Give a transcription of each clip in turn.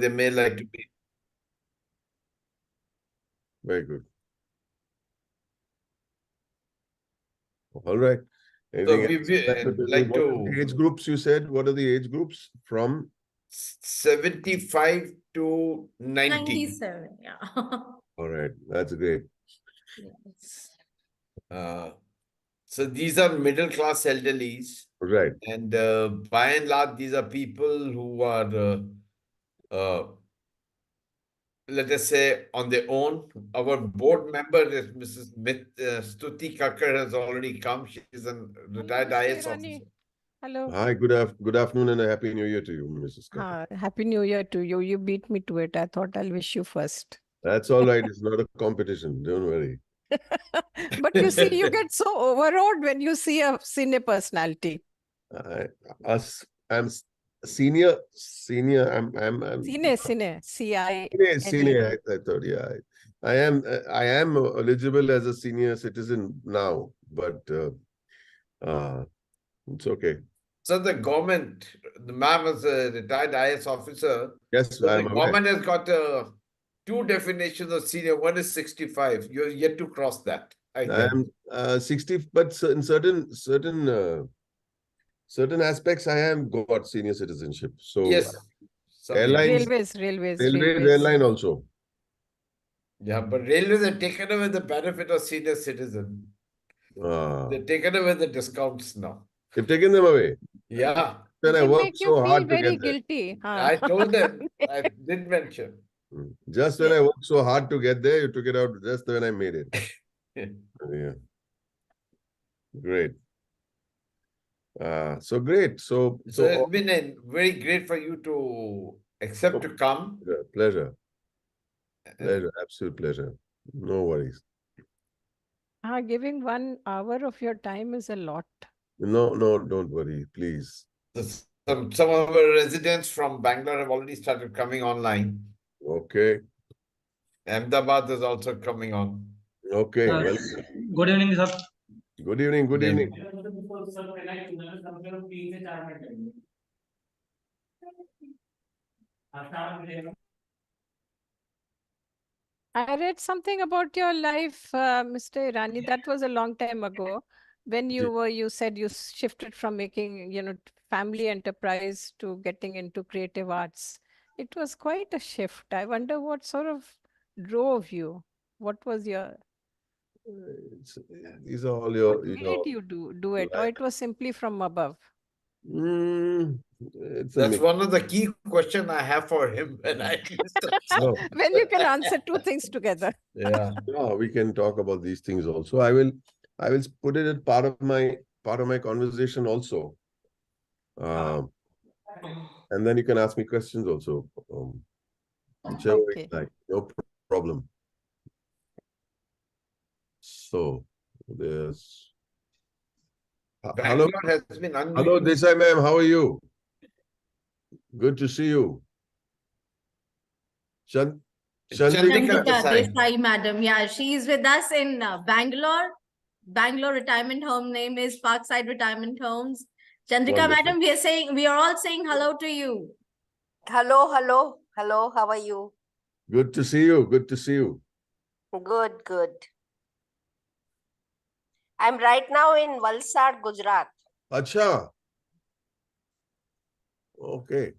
they may like to be. Very good. All right. So Anything else we you'd like to tell me? like What are the to age groups you said? What are the age groups from? 75 to 90. 97, yeah. All right. That's great. Yes. So these are middle class elderlies, Right. and by and large, these are people who are, let us say, on their own. Our board member is Mrs. Stuti Kakkar has already come. She is a retired Mr. IS Irani. officer. Hello. Hi, good afternoon and a happy new year to you, Mrs. Kakkar. Happy New Year to you. You beat me to it. I thought I'll wish you first. That's all right. It's not a competition. Don't worry. But you see, you get so overawed when you see a cine personality. I'm senior. I'm Cine, C-I. senior. I thought, yeah. I am eligible as a senior citizen now, but it's okay. So the government, the ma'am is a retired IS officer. Yes, So the I'm aware. government has got two definitions of senior. One is 65. You're yet to cross that. I guess. I'm 60, but in certain aspects, I am got senior citizenship. So Yes. airlines, Railways. airline also. Yeah, but railways have taken away the benefit of senior citizen. They've taken away the discounts now. They've taken them away. Yeah. Then I They worked make you so feel hard to very get there. guilty. I told them, I did mention. Just when I worked so hard to get there, you took it out just when I made it. Yeah. Great. So great. So it's been very great for you to accept to come. Pleasure. Absolute pleasure. No worries. Giving 1 hour of your time is a lot. No, don't worry, please. Some of our residents from Bangalore have already started coming online. Okay. Ahmedabad is also coming on. Okay. Well, good evening, sir. Good evening. Good evening. I read something about your life, Mr. Irani. That was a long time ago. When you said you shifted from making, family enterprise to getting into creative arts. It was quite a shift. I wonder what sort of drove you. What was your? These are all your. What made you do it, or it was simply from above? That's one of the key questions I have for him when I when you can answer two things together. Yeah. No, we can talk about these things also. I will put it as part of my conversation also. And then you can ask me questions also. Whichever way you like. No problem. So there's hello. Has been Hello, Desai ma'am. How are you? Good to see you. Chandrika Desai, madam. Yeah, she is with us in Bangalore. Bangalore retirement home name is Parkside Retirement Homes. Chandrika, madam, we are all saying hello to you. Hello. How are you? Good to see you. Good to see you. Good. I'm right now in Valsad, Gujarat. Acha. Okay.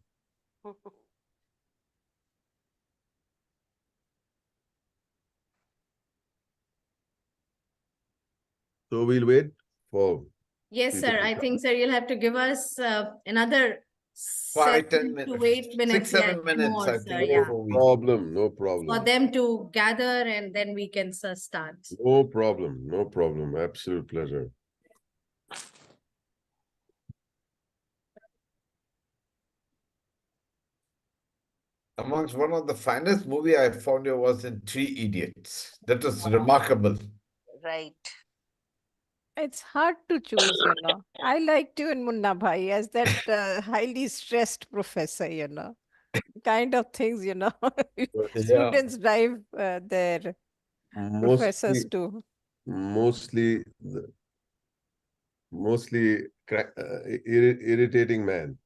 So we'll wait for. Yes, sir. I think, sir, you'll have to give us another 5-10 minutes. 8 minutes. 6-7 minutes. More, I sir, think. yeah. No problem. For them to gather and then we can start. No problem. Absolute pleasure. Amongst one of the finest movie I found you was in Three Idiots. That was remarkable. Right. It's hard to choose, I liked you in Munna Bhai as that highly stressed professor, kind of things, students drive their professors to. Mostly irritating man.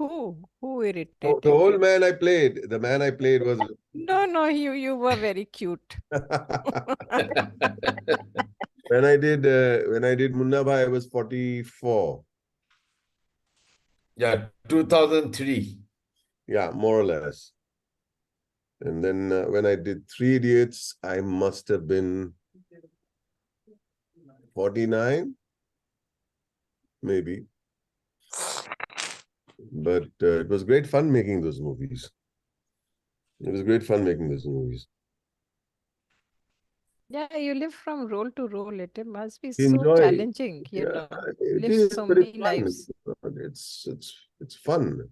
Who Oh, irritated the old you? man I played, the man I played was No, you were very cute. when I did Munna Bhai, I was 44. Yeah, 2003. Yeah, more or less. And then when I did Three Idiots, I must have been 49, maybe. But it was great fun making those movies. It was great fun making those movies. Yeah, you live from role to role. It must be so Enjoy, challenging, yeah, it live is, so but it's many fun. lives. It's fun.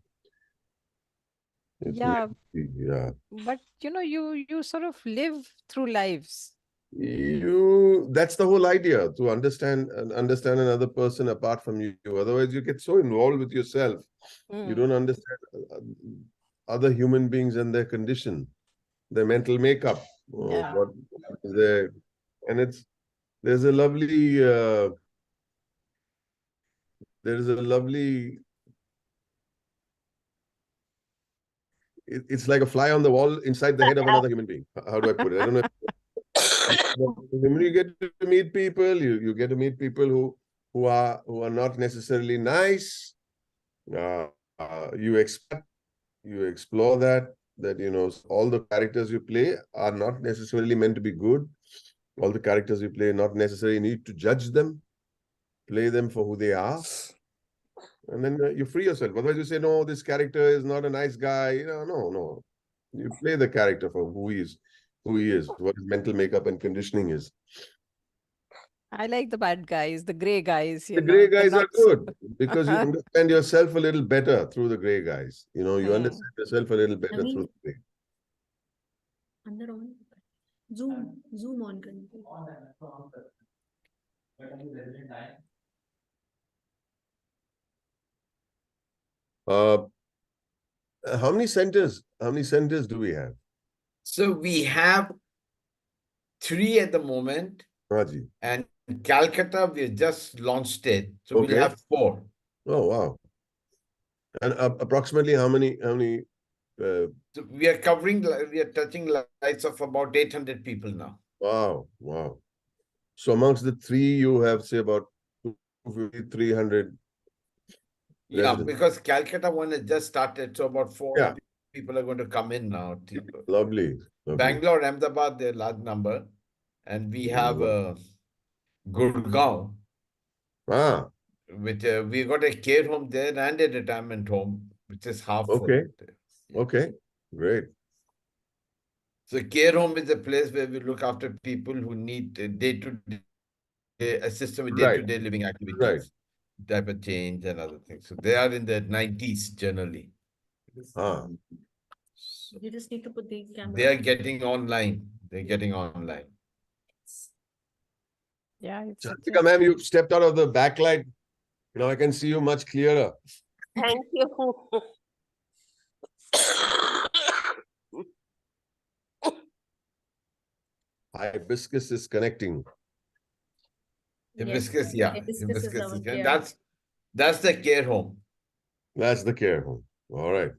It's Yeah, yeah. but you sort of live through lives. That's the whole idea, to understand another person apart from you. Otherwise, you get so involved with yourself, you don't understand other human beings and their condition, their mental makeup, Yeah. what is there, and there's a lovely it's like a fly on the wall inside the head of another human being. How do I put it? I don't know. When you get to meet people, you get to meet people who are not necessarily nice. You explore that all the characters you play are not necessarily meant to be good. All the characters you play not necessarily need to judge them. Play them for who they are, and then you free yourself. Otherwise, you say, no, this character is not a nice guy. No. You play the character for who he is, what his mental makeup and conditioning is. I like the bad guys, the gray guys, The gray the guys are not so. good because you understand yourself a little better through the gray guys. You understand yourself a little better through the gray. अंदर on zoom on करने के How many centers do we have? So we have 3 at the moment, Raji. and Calcutta, we just launched it. So Okay. we'll have 4. Oh, wow. And approximately how many So we are touching lives of about 800 people now. wow. So amongst the 3, you have, say, about 250, 300 Yeah, residents. because Calcutta one has just started, so about 400 Yeah. people are going to come in now. Lovely. Bangalore, Ahmedabad, they're a large number. And we have Gurgaon, which we got a care home there and a retirement home, which is half Okay. full. Okay, great. So care home is a place where we look after people who need day-to-day assistance with day-to-day living activities, diaper change and other things. So they are in the 90s generally. You just need to put the camera. They are getting online. They're getting online. Yeah, it's Chantika, ma'am, you've stepped out of the backlight. Now I can see you much clearer. Thank you. Hibiscus is connecting. Hibiscus, yeah. Hibiscus is our care. That's the care home. That's the care home. All right.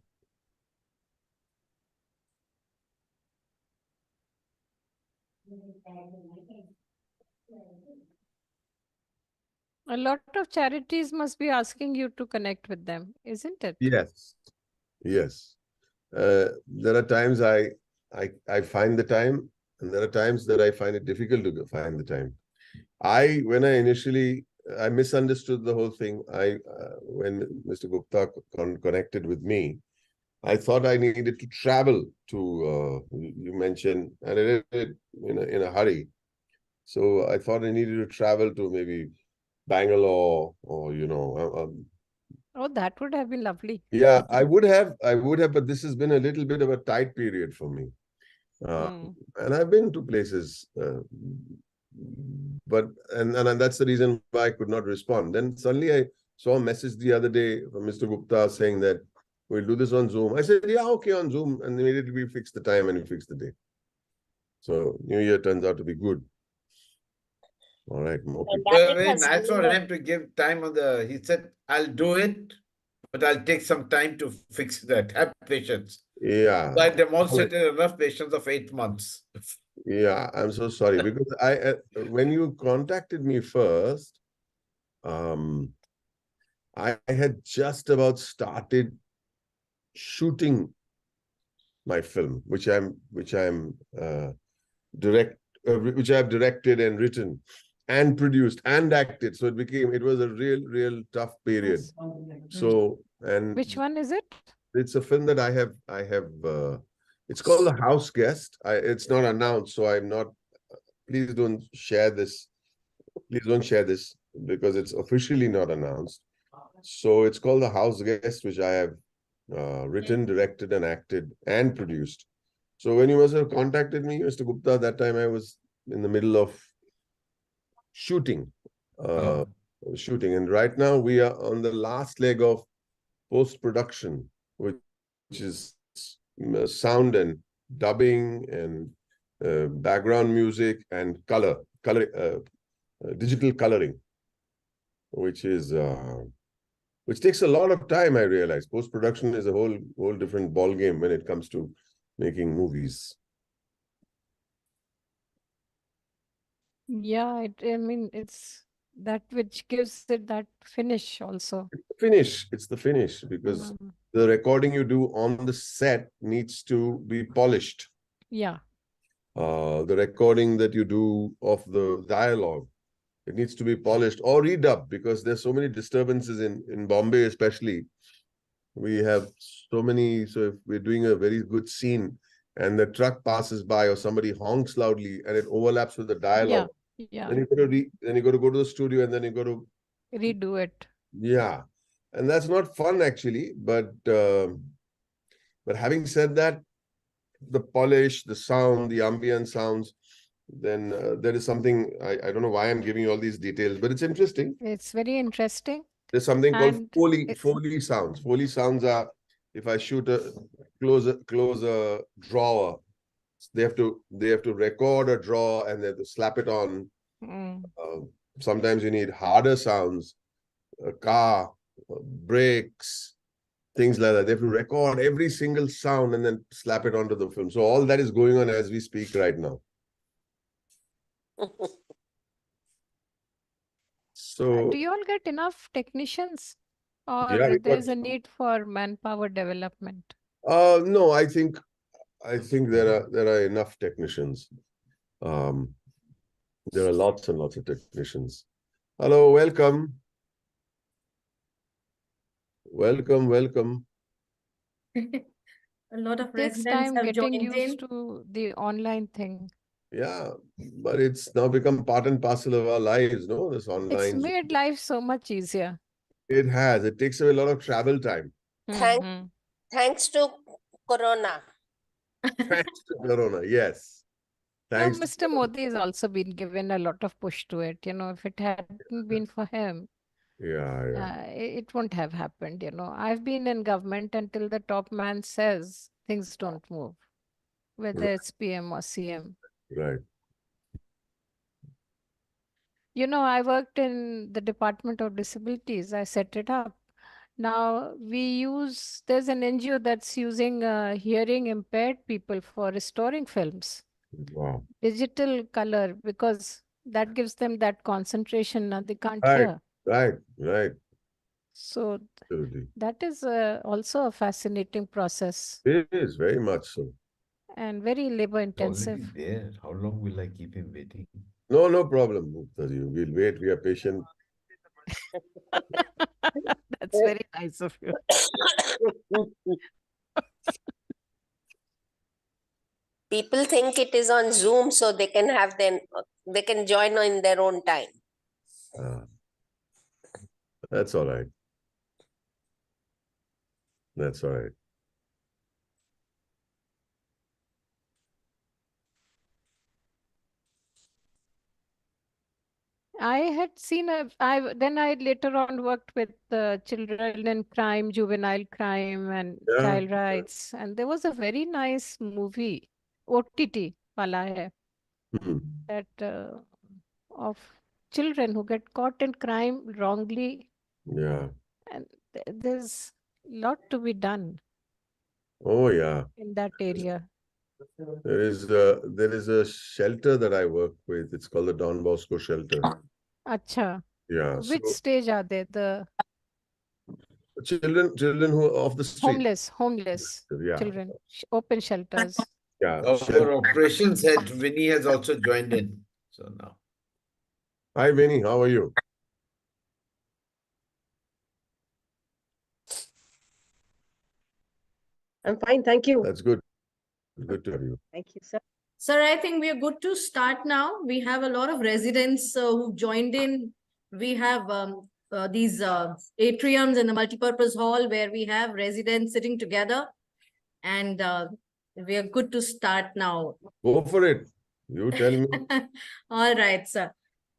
A lot of charities must be asking you to connect with them, isn't it? Yes. There are times I find the time, and there are times that I find it difficult to find the time. When I initially I misunderstood the whole thing. When Mr. Gupta connected with me, I thought I needed to travel to. You mentioned, and I did it in a hurry. So I thought I needed to travel to maybe Bangalore or Oh, that would have been lovely. yeah, I would have, but this has been a little bit of a tight period for me. And I've been to places, but that's the reason why I could not respond. Then suddenly I saw a message the other day from Mr. Gupta saying that we'll do this on Zoom. I said, yeah, okay, on Zoom. And immediately we fixed the time and we fixed the day. So New Year turns out to be good. All right. Very nice for him to give time on he said, I'll do it but I'll take some time to fix that. Have patience. Yeah. So I demonstrated enough patience of 8 months. Yeah, I'm so sorry because when you contacted me first, um, I had just about started shooting my film, which which I've directed and written and produced and acted. So it was a real tough period. So, and which one is it? it's a film that it's called The House Guest. It's not announced, so I'm not, please don't share this. Please don't share this because it's officially not announced. So it's called The House Guest, which I have written, directed, and acted and produced. So when you must have contacted me, Mr. Gupta, that time I was in the middle of shooting. Uh, shooting. And right now we are on the last leg of post-production, which is sound and dubbing and background music and digital coloring, which takes a lot of time. I realize post-production is a whole different ball game when it comes to making movies. Yeah, I mean, it's that which gives it that finish also. It's the finish because the recording you do on the set needs to be polished. Yeah. The recording that you do of the dialogue, it needs to be polished or redubbed because there's so many disturbances in Bombay, especially. We have so many. So if we're doing a very good scene and the truck passes by or somebody honks loudly and it overlaps with the dialogue, then you got to go to the studio and then you got to redo it. Yeah, and that's not fun actually. But having said that, the polish, the sound, the ambient sounds, then there is something, I don't know why I'm giving you all these details, but it's interesting. It's very interesting. There's something called Foley sounds. Foley sounds are, if I shoot close a drawer, they have to record a drawer and they have to slap it on. Sometimes you need harder sounds, a car, brakes, things like that. They have to record every single sound and then slap it onto the film. So all that is going on as we speak right now. So do you all get enough technicians, or yeah, there's a need for manpower development? No, I think there are enough technicians. There are lots and lots of technicians. Hello, welcome. Welcome. A lot of Takes residents time have getting joined used in. to the online thing. Yeah, but it's now become part and parcel of our lives, no? This online. It's made life so much easier. It has. It takes away a lot of travel time. Thanks to Corona. Thanks to Corona, yes. Thanks. Mr. Modi has also been given a lot of push to it. If it hadn't been for him, it won't have happened. I've been in government until the top man says things don't move, whether it's PM or CM. Right. I worked in the Department of Disabilities. I set it up. Now there's an NGO that's using hearing impaired people for restoring films. Wow. Digital color, because that gives them that concentration. Now they can't hear. Right. So that is also a fascinating process. It is very much so. And very labor intensive. Already there. How long will I keep him waiting? No problem, Muktaji. We'll wait. We are patient. That's very nice of you. People think it is on Zoom, so they can join in their own time. That's all right. That's all right. I had seen then I later on worked with children in crime, juvenile crime, and child rights. And there was a very nice movie, OTT, Pala Hai, that of children who get caught in crime wrongly. Yeah. And there's Lot to be done. Oh, yeah. In that area. There is a shelter that I work with. It's called the Don Bosco Shelter. Acha. Yeah. Which So stage are they? The children who are off the street. homeless Yeah. children, open shelters. Yeah. Our operations head, Vinny, has also joined in. So now. Hi, Vinny. How are you? I'm fine, thank you. That's good. Good to have you. Thank you, sir. Sir, I think we are good to start now. We have a lot of residents who've joined in. We have these atriums in the multipurpose hall where we have residents sitting together. And we are good to start now. Go for it. You tell me. All right, sir.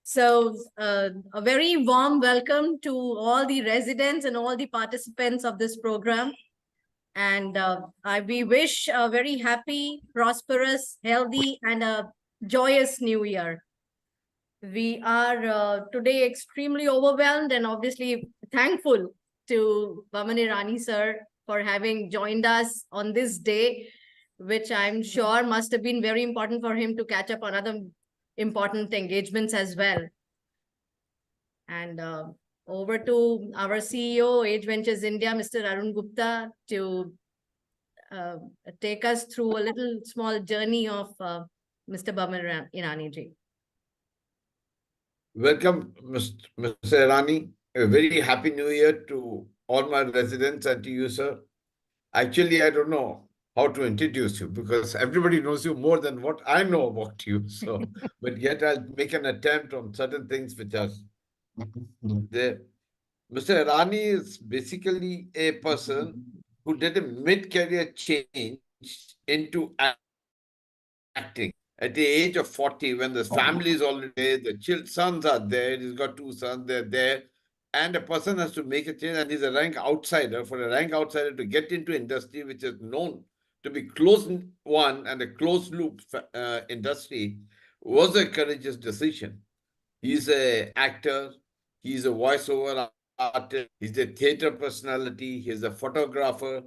So a very warm welcome to all the residents and all the participants of this program. And we wish a very happy, prosperous, healthy, and a joyous new year. We are today extremely overwhelmed and obviously thankful to Boman Irani sir for having joined us on this day, which I'm sure must have been very important for him to catch up on other important engagements as well. And over to our CEO, Age Ventures India, Mr. Arun Gupta, to take us through a little small journey of Mr. Boman Irani ji. Welcome, Mr. Irani. A very happy new year to all my residents and to you, sir. Actually, I don't know how to introduce you because everybody knows you more than what I know about you. So, but yet I'll make an attempt on certain things which are there. Mr. Irani is basically a person who did a mid-career change into acting at the age of 40 when the family is already there, the sons are there, he's got 2 sons, they're there, and a person has to make a change and he's a rank outsider. For a rank outsider to get into industry which is known to be closed one and a closed loop industry was a courageous decision. He's an actor, he's a voiceover artist, he's a theater personality, he's a photographer,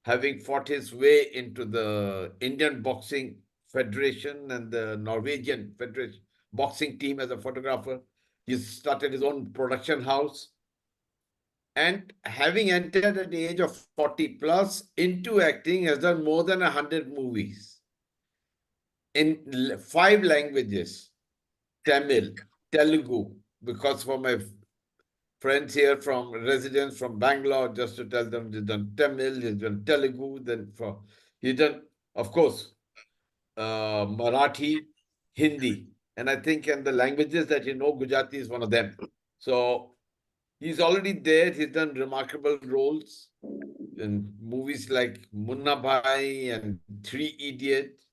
having fought his way into the Indian Boxing Federation and the Norwegian Federation boxing team as a photographer. He started his own production house. And having entered at the age of 40 plus into acting, has done more than 100 movies in 5 languages: Tamil, Telugu, because for my friends here from residents from Bangalore, just to tell them, he's done Tamil, he's done Telugu, he's done, of course, Marathi, Hindi, and I think in the languages that you know, Gujarati is one of them. So he's already there. He's done remarkable roles in movies like Munna Bhai and Three Idiots.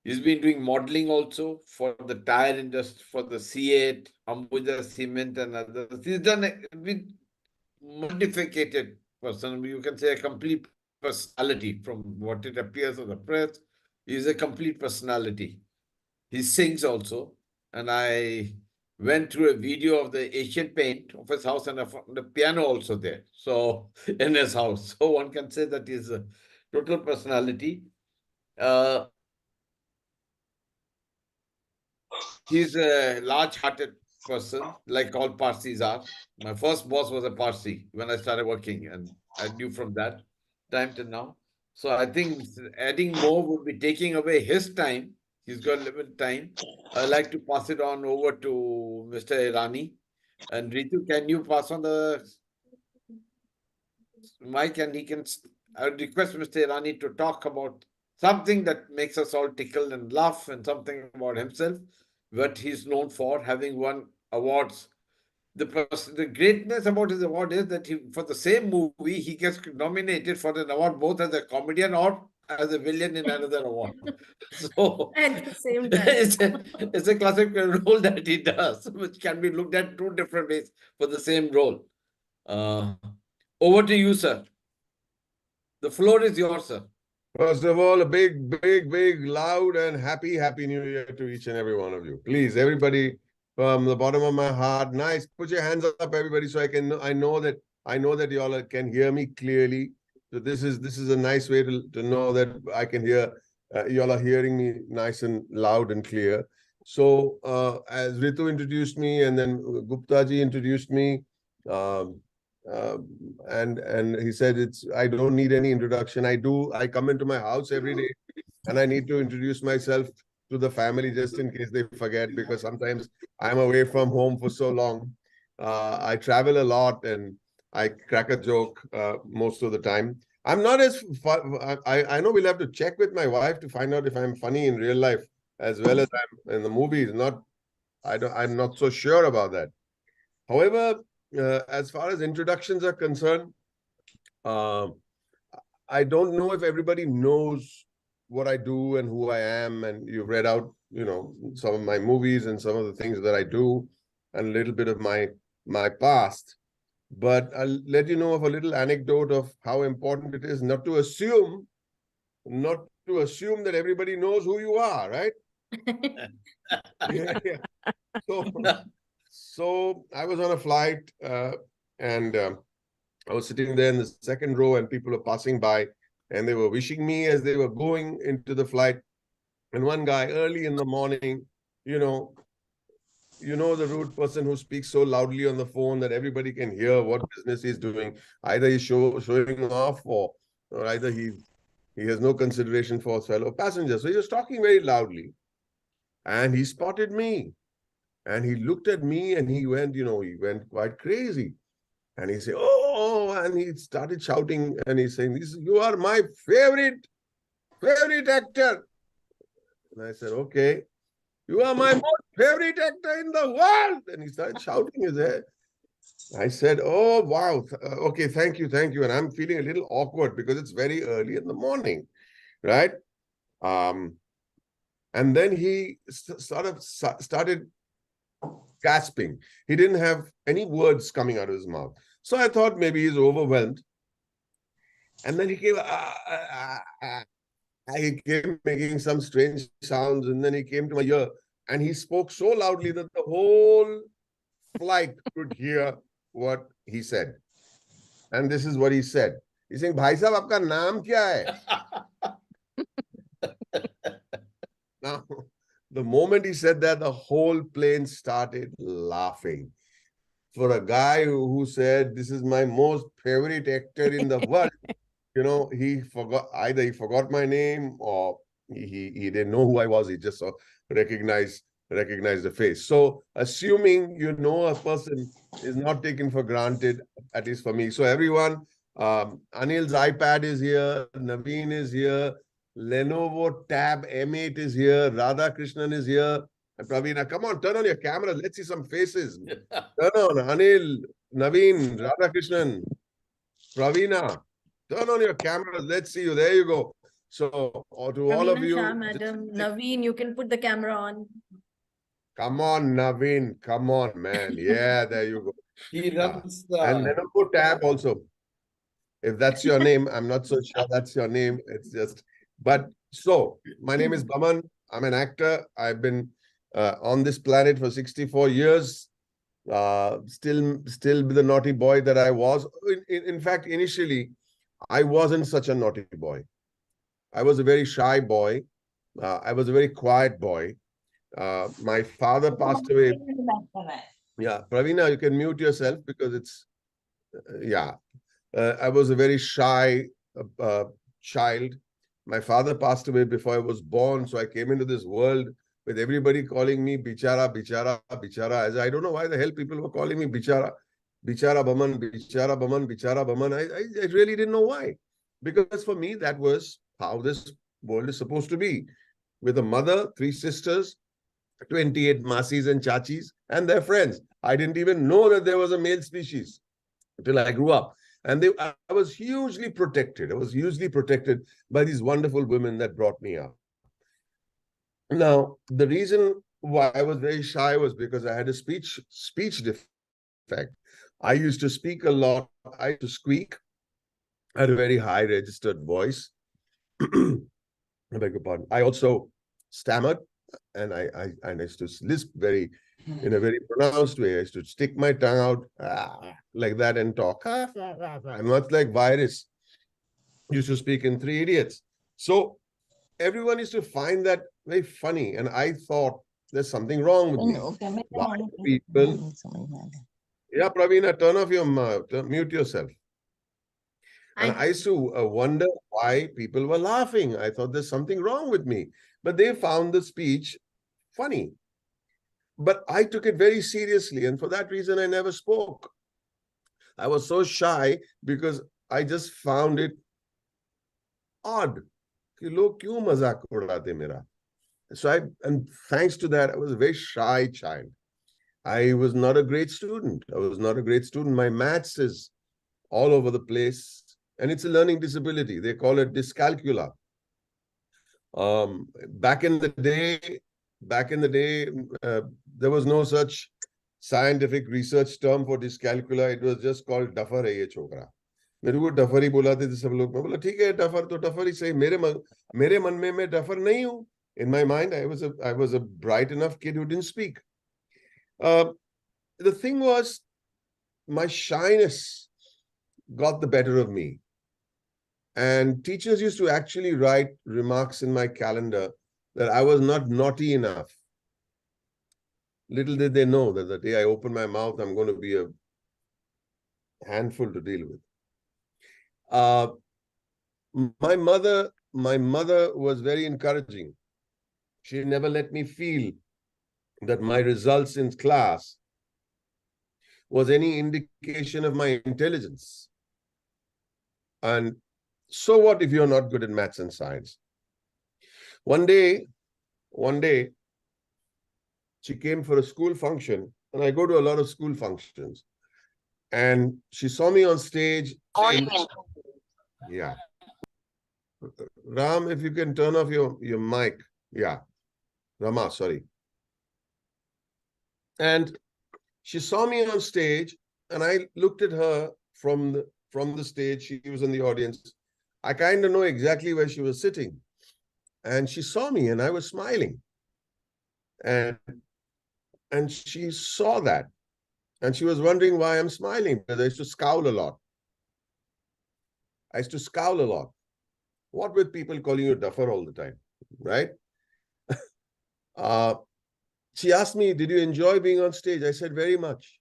He's been doing modeling also for the tire industry, for the C8, Ambuja Cement and others. He's done a modified person. You can say a complete personality from what it appears on the press. He's a complete personality. He sings also. And I went through a video of the Asian paint of his house and the piano also there. So in his house. So one can say that he's a total personality. He's a large-hearted person, like all Parsis are. My first boss was a Parsi when I started working, and I knew from that time to now. So I think adding more would be taking away his time. He's got limited time. I'd like to pass it on over to Mr. Irani. And Ritu, can you pass on the mic and I would request Mr. Irani to talk about something that makes us all tickle and laugh and something about himself, what he's known for, having won awards. The greatness about his award is that for the same movie, he gets nominated for an award both as a comedian or as a villain in another award. So at the same time, it's a classic role that he does, which can be looked at 2 different ways for the same role. Over to you, sir. The floor is yours, sir. First of all, a big, loud and happy New Year to each and every one of you. Please, everybody, from the bottom of my heart. Nice. Put your hands up, everybody, so I know that you all can hear me clearly. So this is a nice way to know that I can hear. You all are hearing me nice and loud and clear. So as Ritu introduced me, and then Gupta ji introduced me, um, and he said I don't need any introduction. I come into my house every day, and I need to introduce myself to the family just in case they forget, because sometimes I'm away from home for so long. I travel a lot and I crack a joke most of the time. I'm not as fun. I know we'll have to check with my wife to find out if I'm funny in real life as well as I'm in the movies. I'm not so sure about that. However, as far as introductions are concerned, uh, I don't know if everybody knows what I do and who I am. And you've read out, some of my movies and some of the things that I do, and a little bit of my past. But I'll let you know of a little anecdote of how important it is not to assume that everybody knows who you are, right? Yeah. So I was on a flight, and I was sitting there in the second row, and people were passing by, and they were wishing me as they were going into the flight. And one guy early in the morning, you know, the rude person who speaks so loudly on the phone that everybody can hear what business he's doing. Either he's showing off, or either he has no consideration for his fellow passengers. So he was talking very loudly, and he spotted me, and he looked at me, and he went quite crazy. And he said, "Oh," and he started shouting, and he's saying, "You are my favorite actor." And I said, "Okay, you are my most favorite actor in the world." And he started shouting his head. I said, "Oh, wow. Okay, thank you. And I'm feeling a little awkward because it's very early in the morning, right? And then he started gasping. He didn't have any words coming out of his mouth. So I thought maybe he's overwhelmed. And then he came making some strange sounds, and then he came to my ear, and he spoke so loudly that the whole flight could hear what he said. And this is what he said. He's saying, "Bhai sahab, aapka naam kya hai?" Now, the moment he said that, the whole plane started laughing. For a guy who said, "This is my most favorite actor in the world," he forgot my name, or he didn't know who I was. He just recognized the face. So assuming a person is not taken for granted, at least for me. So everyone, Anil's iPad is here, Naveen is here, Lenovo Tab M8 is here, Radha Krishnan is here, and Pravina. Come on, turn on your camera. Let's see some faces. Turn on, Anil, Naveen, Radha Krishnan, Pravina. Turn on your cameras. Let's see you. There you go. So, to all of you, Shah, madam, Naveen, you can put the camera on. Come on, Naveen. Come on, man. Yeah, there you go. He runs and Lenovo Tab also. If that's your name, I'm not so sure that's your name. It's just, but so my name is Boman. I'm an actor. I've been on this planet for 64 years. Still the naughty boy that I was. In fact, initially, I wasn't such a naughty boy. I was a very shy boy. I was a very quiet boy. My father passed away. Yeah, Pravina, you can mute yourself because it's, yeah. I was a very shy child. My father passed away before I was born, so I came into this world with everybody calling me Bichara, Bichara, Bichara. As I don't know why the hell people were calling me Bichara. Bichara Boman, Bichara Boman, Bichara Boman. I really didn't know why. Because for me, that was how this world is supposed to be. With a mother, 3 sisters, 28 masis and chachis, and their friends. I didn't even know that there was a male species until I grew up. And I was hugely protected. I was hugely protected by these wonderful women that brought me up. Now, the reason why I was very shy was because I had a speech defect. I used to speak a lot. I used to squeak. I had a very high registered voice. I beg your pardon. I also stammered, and I used to lisp very, in a very pronounced way. I used to stick my tongue out like that and talk. And much like virus used to speak in Three Idiots. So everyone used to find that very funny. And I thought there's something wrong with me. Why people... Yeah, Pravina, turn off your mouth, mute yourself. And I used to wonder why people were laughing. I thought there's something wrong with me. But they found the speech funny. But I took it very seriously. And for that reason, I never spoke. I was so shy because I just found it odd. So and thanks to that, I was a very shy child. I was not a great student. My maths is all over the place. And it's a learning disability. They call it dyscalculia. Back in the day, there was no such scientific research term for dyscalculia. It was just called duffer hai ye chokra. मेरे को duffer ही बुलाते थे सब लोग. मैं बोला ठीक है डफर तो डफर ही सही. मेरे मन में मैं डफर नहीं हूँ. In my mind, I was a bright enough kid who didn't speak. The thing was, my shyness got the better of me. And teachers used to actually write remarks in my calendar that I was not naughty enough. Little did they know that the day I open my mouth, I'm going to be a handful to deal with. My mother was very encouraging. She never let me feel that my results in class was any indication of my intelligence. And so what if you're not good at maths and science? One day, she came for a school function, and I go to a lot of school functions. And she saw me on stage. Yeah. Ram, if you can turn off your mic. Yeah. Rama, sorry. And she saw me on stage, and I looked at her from the stage. She was in the audience. I kind of know exactly where she was sitting. And she saw me, and I was smiling. And she saw that. And she was wondering why I'm smiling, because I used to scowl a lot. What with people calling you duffer all the time, right? She asked me, did you enjoy being on stage? I said, very much.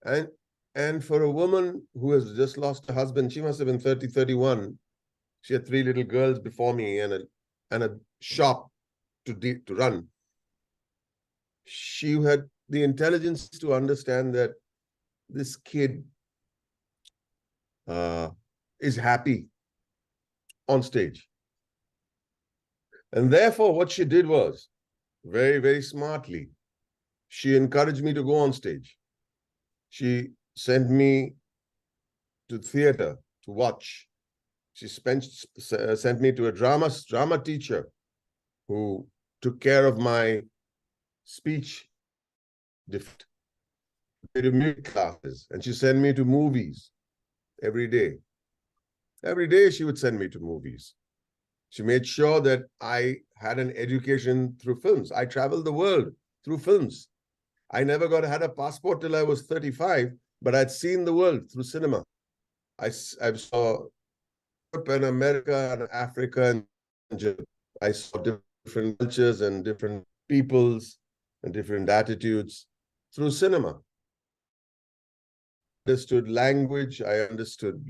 And for a woman who has just lost a husband, she must have been 30, 31. She had 3 little girls before me and a shop to run. She had the intelligence to understand that this kid is happy on stage. And therefore, what she did was, very, very smartly, she encouraged me to go on stage. She sent me to theater to watch. She sent me to a drama teacher who took care of my speech defect. To music classes, and she sent me to movies every day. Every day she would send me to movies. She made sure that I had an education through films. I traveled the world through films. I never had a passport till I was 35, but I'd seen the world through cinema. I saw Europe and America and Africa and Japan. I saw different cultures and different peoples and different attitudes through cinema. I understood language, I understood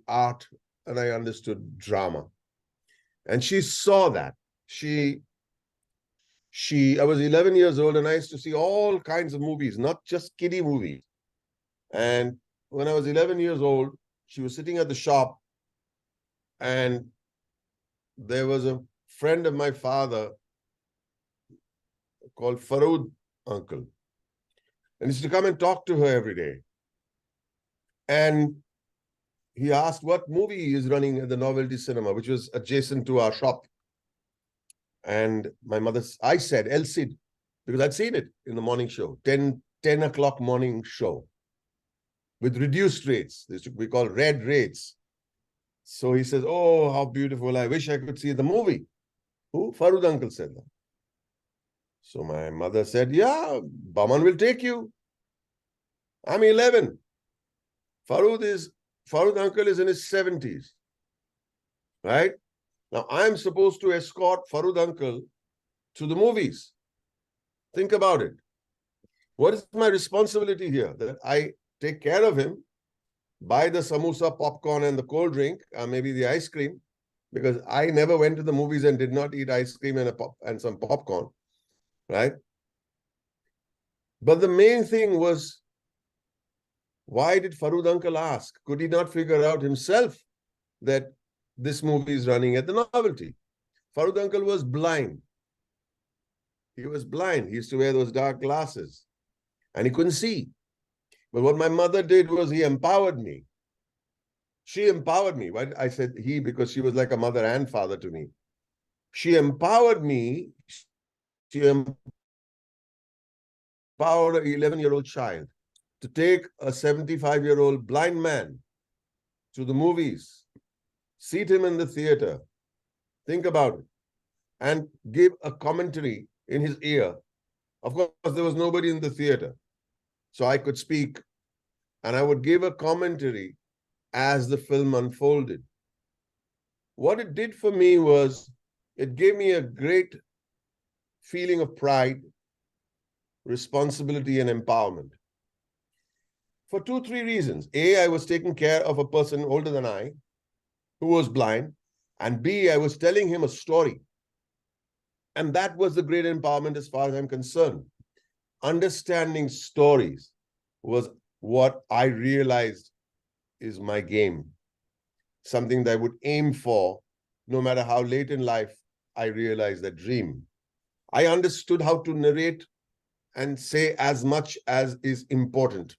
art, and I understood drama. And she saw that. I was 11 years old, and I used to see all kinds of movies, not just kiddie movies. And when I was 11 years old, she was sitting at the shop, and there was a friend of my father called Farud uncle. And he used to come and talk to her every day. And he asked what movie is running at the Novelty Cinema, which was adjacent to our shop. And I said, El Cid, because I'd seen it in the morning show, 10 o'clock morning show with reduced rates. We call red rates. So he says, oh, how beautiful. I wish I could see the movie. Who? Farud uncle said that. So my mother said, yeah, Boman will take you. I'm 11. Farooq uncle is in his 70s. Right? Now I'm supposed to escort Farooq uncle to the movies. Think about it. What is my responsibility here? That I take care of him, buy the samosa, popcorn, and the cold drink, maybe the ice cream, because I never went to the movies and did not eat ice cream and some popcorn, right? But the main thing was, why did Farooq uncle ask? Could he not figure out himself that this movie is running at the Novelty? Farooq uncle was blind. He was blind. He used to wear those dark glasses and he couldn't see. But what my mother did was he empowered me. She empowered me. Why I said he? Because she was like a mother and father to me. She empowered me. She empowered an 11-year-old child to take a 75-year-old blind man to the movies, seat him in the theater, think about it, and give a commentary in his ear. Of course, there was nobody in the theater, so I could speak, and I would give a commentary as the film unfolded. What it did for me was, it gave me a great feeling of pride, responsibility, and empowerment. For 2-3 reasons. A, I was taking care of a person older than I, who was blind. And B, I was telling him a story. And that was the great empowerment as far as I'm concerned. Understanding stories was what I realized is my game. Something that I would aim for, no matter how late in life I realized that dream. I understood how to narrate and say as much as is important,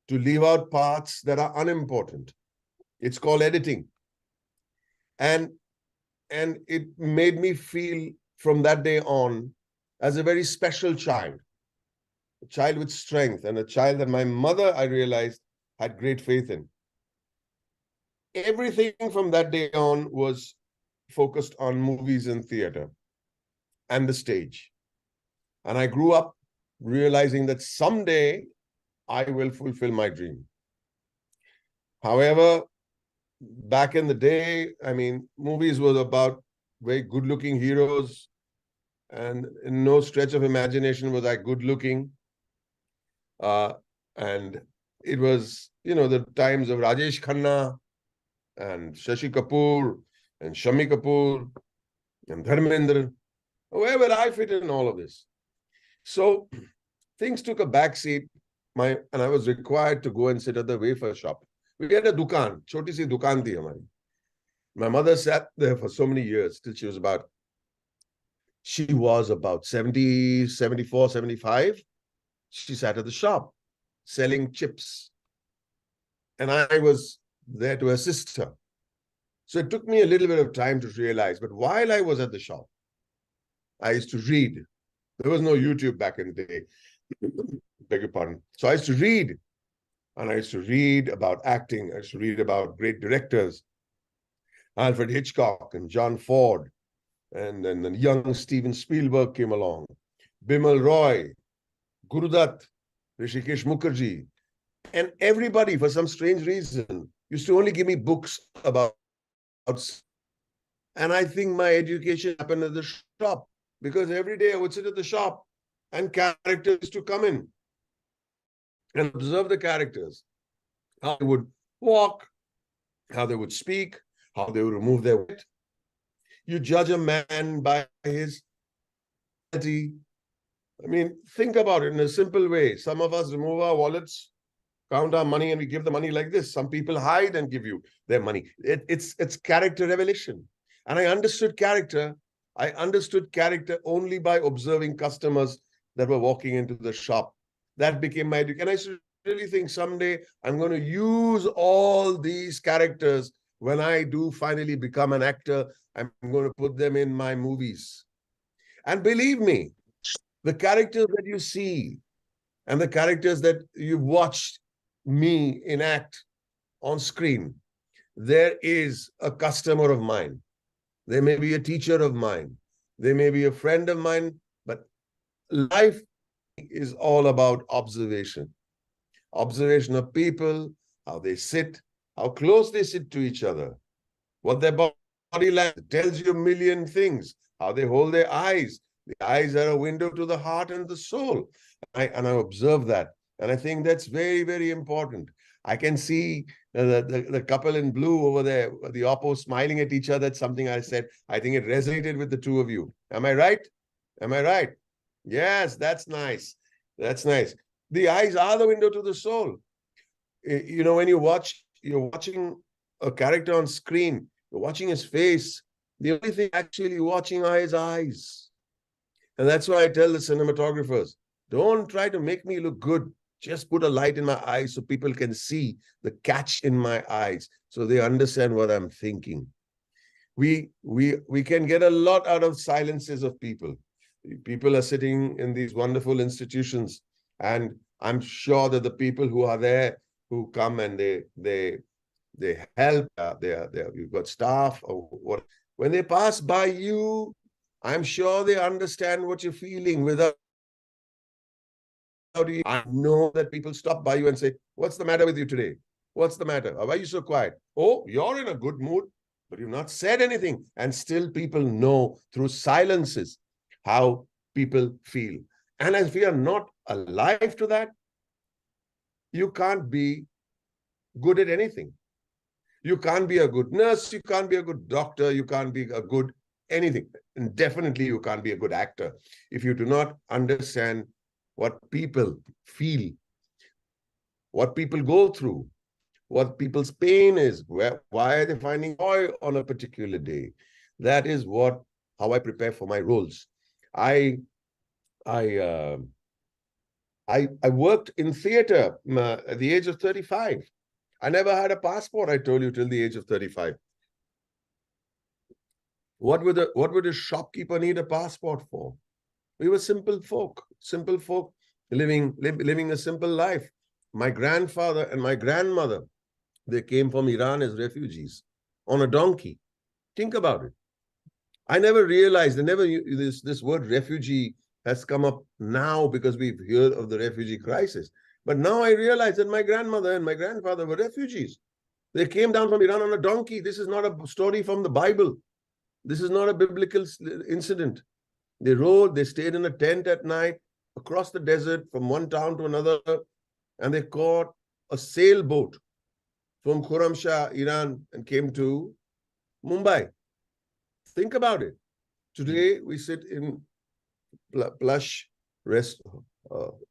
to leave out parts that are unimportant. It's called editing. And it made me feel from that day on as a very special child, a child with strength, and a child that my mother, I realized, had great faith in. Everything from that day on was focused on movies and theater and the stage. And I grew up realizing that someday I will fulfill my dream. However, back in the day, I mean, movies was about very good-looking heroes, and in no stretch of imagination was I good-looking. And it was, the times of Rajesh Khanna and Shashi Kapoor and Shami Kapoor and Dharmendra. Where will I fit in all of this? So things took a backseat, and I was required to go and sit at the wafer shop. We had a dukan, choti si dukan thi hamari. My mother sat there for so many years till she was about 70, 74, 75. She sat at the shop selling chips. And I was there to assist her. So it took me a little bit of time to realize, but while I was at the shop, I used to read. There was no YouTube back in the day. Beg your pardon. So I used to read. And I used to read about acting. I used to read about great directors, Alfred Hitchcock and John Ford. And then the young Steven Spielberg came along. Bimal Roy, Gurudutt, Rishikesh Mukherjee. And everybody, for some strange reason, used to only give me books about. And I think my education happened at the shop, because every day I would sit at the shop and characters used to come in and observe the characters, how they would walk, how they would speak, how they would remove their weight. You judge a man by his personality. I mean, think about it in a simple way. Some of us remove our wallets, count our money, and we give the money like this. Some people hide and give you their money. It's character revelation. And I understood character. I understood character only by observing customers that were walking into the shop. That became my education. And I really think someday I'm going to use all these characters when I do finally become an actor. I'm going to put them in my movies. And believe me, the characters that you see and the characters that you've watched me enact on screen, there is a customer of mine. There may be a teacher of mine. There may be a friend of mine, but life is all about observation. Observation of people, how they sit, how close they sit to each other, what their body language tells you a million things, how they hold their eyes. The eyes are a window to the heart and the soul. I observe that. And I think that's very, very important. I can see the couple in blue over there, the oppo smiling at each other. That's something I said. I think it resonated with the two of you. Am I right? Am I right? Yes, that's nice. That's nice. The eyes are the window to the soul. You know, when you're watching a character on screen, you're watching his face. The only thing actually watching are his eyes. And that's why I tell the cinematographers, don't try to make me look good. Just put a light in my eyes so people can see the catch in my eyes, so they understand what I'm thinking. We can get a lot out of silences of people. People are sitting in these wonderful institutions, and I'm sure that the people who are there, who come and they help, you've got staff or what. When they pass by you, I'm sure they understand what you're feeling without. I know that people stop by you and say, "What's the matter with you today? What's the matter? Why are you so quiet? Oh, you're in a good mood, but you've not said anything." And still people know through silences how people feel. And if we are not alive to that, you can't be good at anything. You can't be a good nurse, you can't be a good doctor, you can't be a good anything. And definitely you can't be a good actor if you do not understand what people feel, what people go through, what people's pain is, why are they finding joy on a particular day. That is how I prepare for my roles. I worked in theater at the age of 35. I never had a passport, I told you, till the age of 35. What would a shopkeeper need a passport for? We were simple folk living a simple life. My grandfather and my grandmother, they came from Iran as refugees on a donkey. Think about it. I never realized, this word refugee has come up now because we've heard of the refugee crisis. But now I realize that my grandmother and my grandfather were refugees. They came down from Iran on a donkey. This is not a story from the Bible. This is not a biblical incident. They rode, they stayed in a tent at night across the desert from one town to another, and they caught a sailboat from Khurramshah, Iran, and came to Mumbai. Think about it. Today, we sit in plush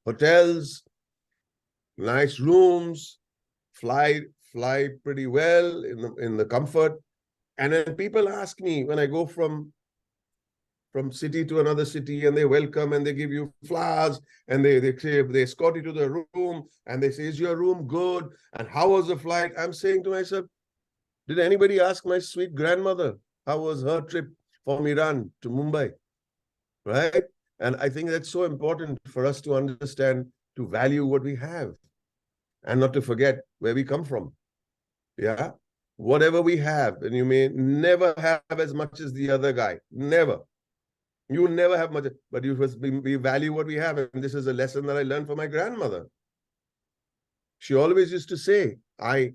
hotels, nice rooms, fly pretty well in the comfort. And then people ask me when I go from city to another city, and they welcome and they give you flowers, and they escort you to the room, and they say, "Is your room good? And how was the flight?" I'm saying to myself, did anybody ask my sweet grandmother how was her trip from Iran to Mumbai? Right? And I think that's so important for us to understand, to value what we have, and not to forget where we come from. Yeah? Whatever we have, and you may never have as much as the other guy. Never. You will never have much, but we value what we have. And this is a lesson that I learned from my grandmother. She always used to say, I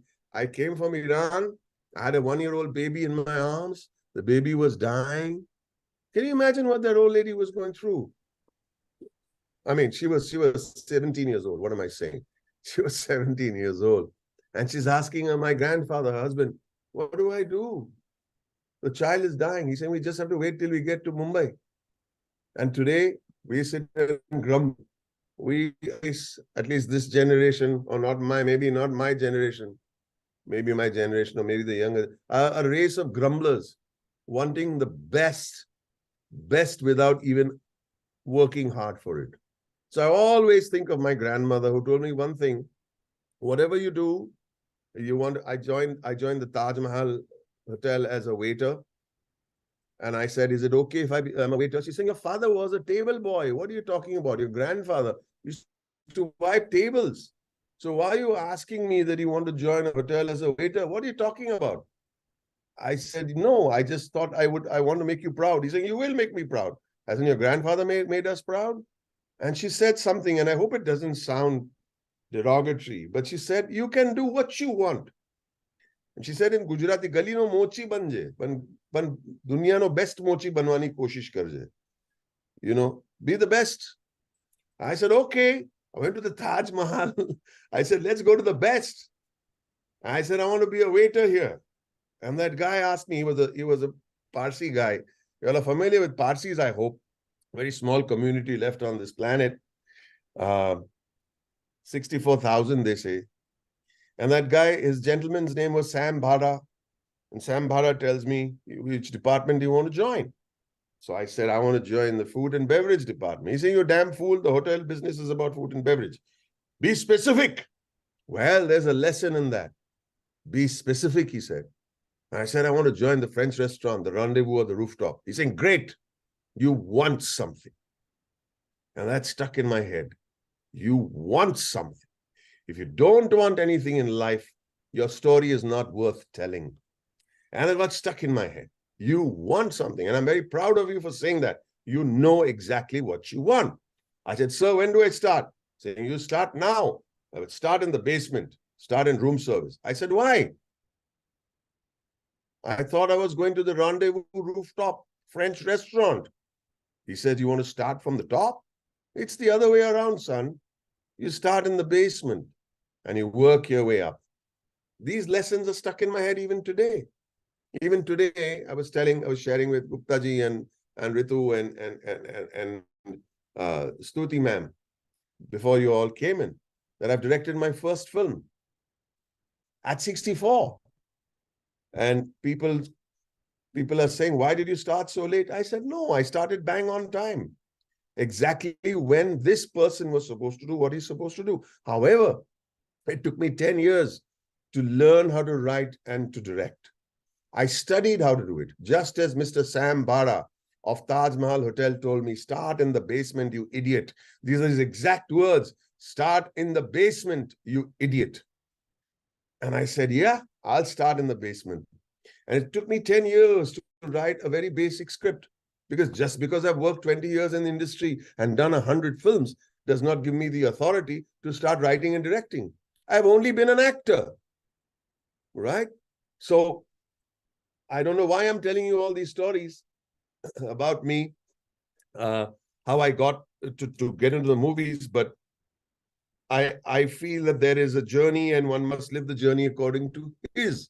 came from Iran. I had a 1-year-old baby in my arms. The baby was dying. Can you imagine what that old lady was going through? I mean, she was 17 years old. What am I saying? She was 17 years old. And she's asking my grandfather, her husband, what do I do? The child is dying. He's saying, we just have to wait till we get to Mumbai. And today, we sit and grumble. We, at least this generation, or maybe not my generation, maybe my generation, or maybe the younger, a race of grumblers, wanting the best without even working hard for it. So I always think of my grandmother, who told me one thing: whatever you do, I joined the Taj Mahal hotel as a waiter. And I said, is it okay if I'm a waiter? She's saying, your father was a table boy. What are you talking about? Your grandfather used to wipe tables. So why are you asking me that you want to join a hotel as a waiter? What are you talking about? I said, no, I just thought I want to make you proud. He's saying, you will make me proud. Hasn't your grandfather made us proud? And she said something, and I hope it doesn't sound derogatory, but she said, you can do what you want. And she said in Gujarati, gali no mochi banje, pan dunya no best mochi banwani koshish karje. You know, be the best. I said, okay. I went to the Taj Mahal. I said, let's go to the best. I said, I want to be a waiter here. And that guy asked me, he was a Parsi guy. You all are familiar with Parsis, I hope. Very small community left on this planet. 64,000, they say. And that guy, his gentleman's name was Sam Bhara. And Sam Bhara tells me, which department do you want to join? So I said, I want to join the food and beverage department. He said, you're a damn fool. The hotel business is about food and beverage. Be specific. Well, there's a lesson in that. Be specific, he said. I said, I want to join the French restaurant, the Rendezvous or the Rooftop. He's saying, great. You want something. And that stuck in my head. You want something. If you don't want anything in life, your story is not worth telling. And it got stuck in my head. You want something. And I'm very proud of you for saying that. You know exactly what you want. I said, sir, when do I start? Saying, you start now. I would start in the basement, start in room service. I said, why? I thought I was going to the Rendezvous Rooftop French restaurant. He said, you want to start from the top? It's the other way around, son. You start in the basement and you work your way up. These lessons are stuck in my head even today. Even today, I was sharing with Gupta ji and Ritu and Stuti ma'am before you all came in that I've directed my first film at 64. And people are saying, why did you start so late? I said, no, I started bang on time. Exactly when this person was supposed to do what he's supposed to do. However, it took me 10 years to learn how to write and to direct. I studied how to do it, just as Mr. Sam Bhara of Taj Mahal Hotel told me, start in the basement, you idiot. These are his exact words. Start in the basement, you idiot. And I said, yeah, I'll start in the basement. And it took me 10 years to write a very basic script. Because just because I've worked 20 years in the industry and done 100 films does not give me the authority to start writing and directing. I've only been an actor, right? So I don't know why I'm telling you all these stories about me, how I got to get into the movies, but I feel that there is a journey and one must live the journey according to his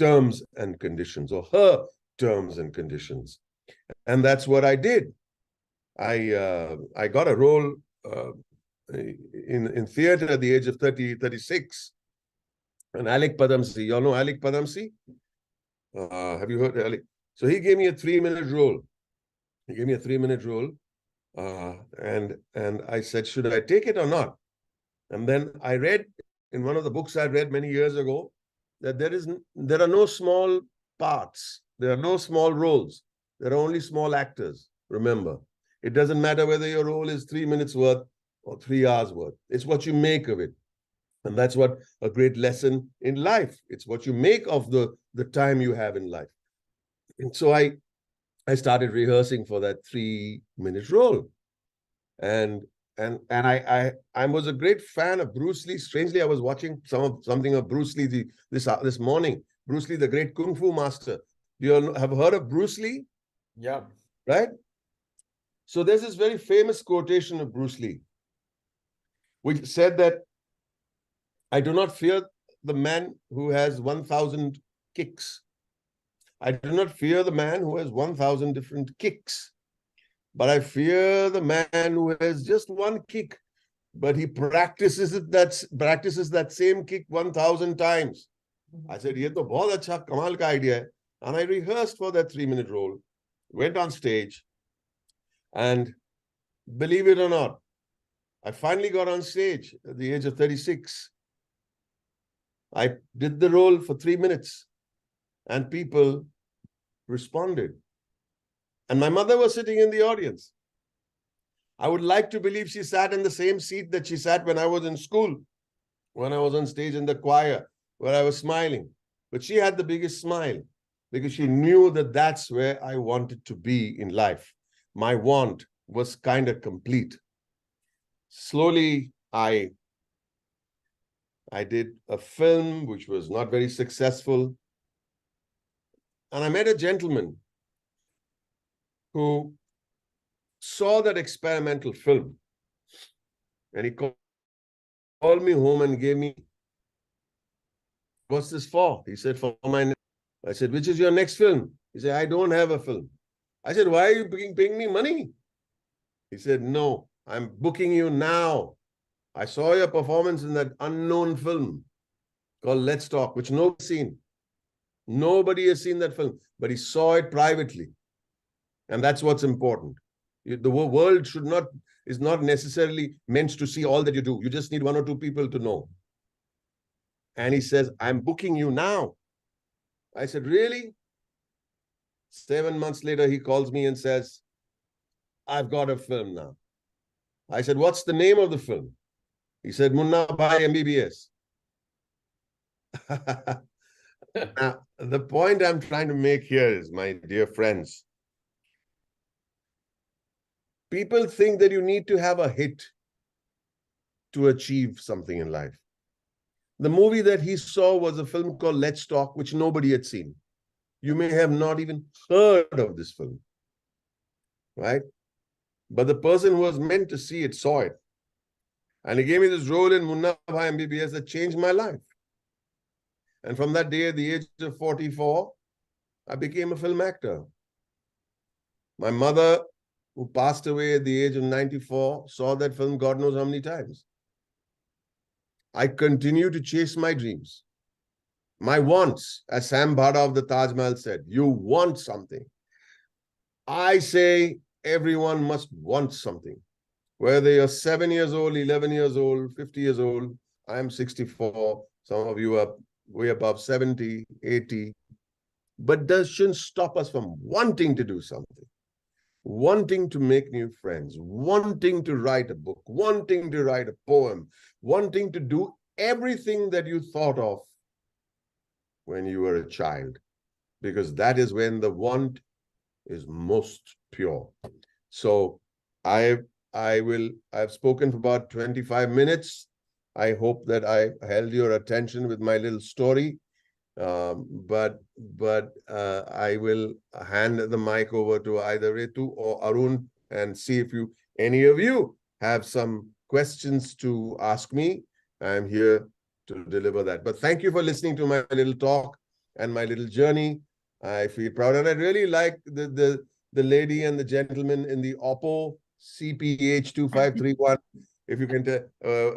terms and conditions or her terms and conditions. And that's what I did. I got a role in theater at the age of 36. And Alec Padamsee, you all know Alec Padamsee? Have you heard Alec? So he gave me a 3-minute role. He gave me a 3-minute role. And I said, should I take it or not? And then I read in one of the books I read many years ago that there are no small parts. There are no small roles. There are only small actors. Remember, it doesn't matter whether your role is 3 minutes worth or 3 hours worth. It's what you make of it. And that's what a great lesson in life. It's what you make of the time you have in life. And so I started rehearsing for that 3-minute role. And I was a great fan of Bruce Lee. Strangely, I was watching something of Bruce Lee this morning. Bruce Lee, the great Kung Fu master. You all have heard of Bruce Lee? Yeah. Right? So there's this very famous quotation of Bruce Lee, which said that, I do not fear the man who has 1,000 kicks. I do not fear the man who has 1,000 different kicks. But I fear the man who has just one kick, but he practices that same kick 1,000 times. I said, ye to bahut acha kamal ka idea hai. And I rehearsed for that 3-minute role, went on stage, and believe it or not, I finally got on stage at the age of 36. I did the role for 3 minutes, and people responded. And my mother was sitting in the audience. I would like to believe she sat in the same seat that she sat when I was in school, when I was on stage in the choir, where I was smiling. But she had the biggest smile because she knew that that's where I wanted to be in life. My want was kind of complete. slowly I did a film which was not very successful. And I met a gentleman who saw that experimental film. And he called me home and gave me, what's this for? He said, for my, I said, which is your next film? He said, I don't have a film. I said, why are you paying me money? He said, no, I'm booking you now. I saw your performance in that unknown film called Let's Talk, which nobody's seen. Nobody has seen that film, but he saw it privately. And that's what's important. The world is not necessarily meant to see all that you do. You just need one or two people to know. And he says, I'm booking you now. I said, really? 7 months later, he calls me and says, I've got a film now. I said, what's the name of the film? He said, Munna Bhai MBBS. Now, the point I'm trying to make here is, my dear friends, people think that you need to have a hit to achieve something in life. The movie that he saw was a film called Let's Talk, which nobody had seen. You may have not even heard of this film, right? But the person who was meant to see it saw it. And he gave me this role in Munna Bhai MBBS that changed my life. And from that day, at the age of 44, I became a film actor. My mother, who passed away at the age of 94, saw that film God knows how many times. I continue to chase my dreams. My wants, as Sam Bhada of the Taj Mahal said, you want something. I say everyone must want something. Whether you're 7 years old, 11 years old, 50 years old, I'm 64, some of you are way above 70, 80, but that shouldn't stop us from wanting to do something, wanting to make new friends, wanting to write a book, wanting to write a poem, wanting to do everything that you thought of when you were a child, because that is when the want is most pure. So I've spoken for about 25 minutes. I hope that I held your attention with my little story. But I will hand the mic over to either Ritu or Arun and see if any of you have some questions to ask me. I'm here to deliver that. But thank you for listening to my little talk and my little journey. I feel proud, and I really like the lady and the gentleman in the Oppo CPH2531. If you can tell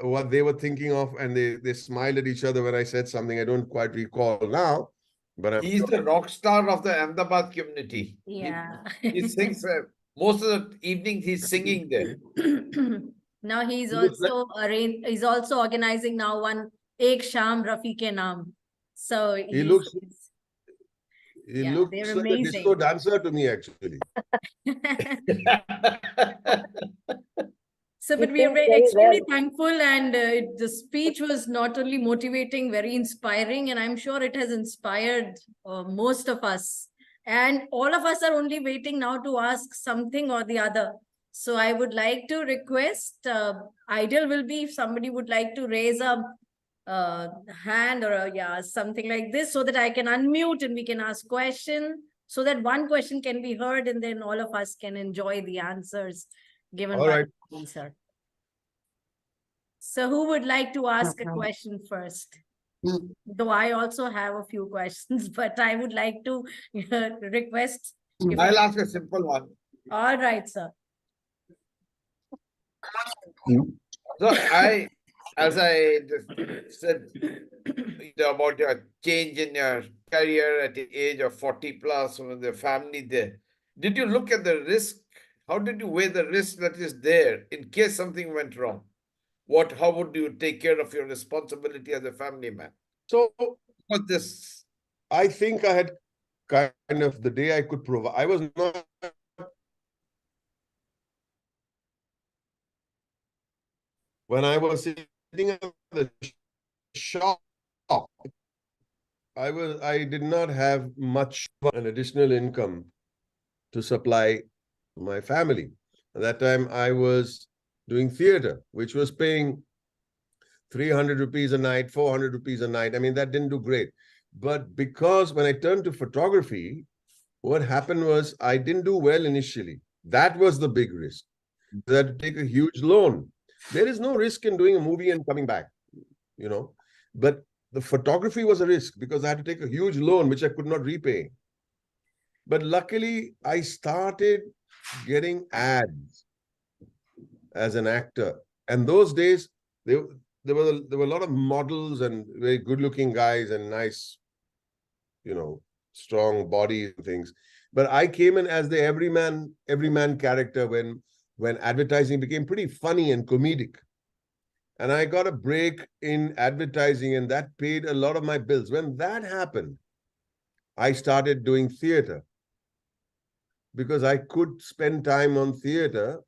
what they were thinking of, and they smiled at each other when I said something I don't quite recall now. But he's the rock star of the Ahmedabad community. Yeah. He sings most of the evenings. He's singing there. Now he's also organizing now one Ek Sham Rafi Ke Naam. So he looks they're like amazing. a disco dancer to me, actually. So, but we are extremely thankful, and the speech was not only motivating, very inspiring, and I'm sure it has inspired most of us. And all of us are only waiting now to ask something or the other. So I would like to request, ideal will be if somebody would like to raise a hand or something like this, so that I can unmute and we can ask question, so that one question can be heard and then all of us can enjoy the answers given by the answer. So who would like to ask a question first? Though I also have a few questions, but I would like to request. I'll ask a simple one. All right, sir. So as I said about your change in your career at the age of 40 plus with the family there, did you look at the risk? How did you weigh the risk that is there in case something went wrong? How would you take care of your responsibility as a family man? So what this? I think I had kind of the day I could provide. I was not. When I was sitting at the shop, I did not have much an additional income to supply my family. At that time, I was doing theater, which was paying 300 rupees a night, 400 rupees a night. I mean, that didn't do great. But because when I turned to photography, what happened was I didn't do well initially. That was the big risk. I had to take a huge loan. There is no risk in doing a movie and coming back, you know. But the photography was a risk because I had to take a huge loan, which I could not repay. But luckily, I started getting ads as an actor. And those days, there were a lot of models and very good-looking guys and nice, you know, strong body and things. But I came in as the everyman character when advertising became pretty funny and comedic. And I got a break in advertising, and that paid a lot of my bills. When that happened, I started doing theater because I could spend time on theater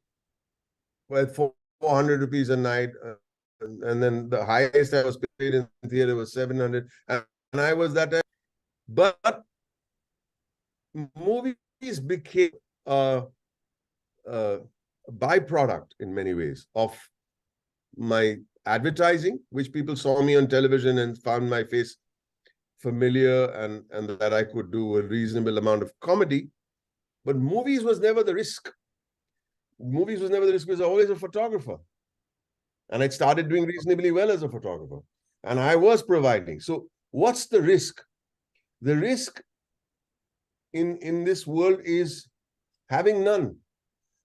with 400 rupees a night. And then the highest I was paid in theater was 700. And I was that time. But movies became a byproduct in many ways of my advertising, which people saw me on television and found my face familiar and that I could do a reasonable amount of comedy. But movies was never the risk. Movies was never the risk because I was always a photographer. And I started doing reasonably well as a photographer. And I was providing. So what's the risk? The risk in this world is having none.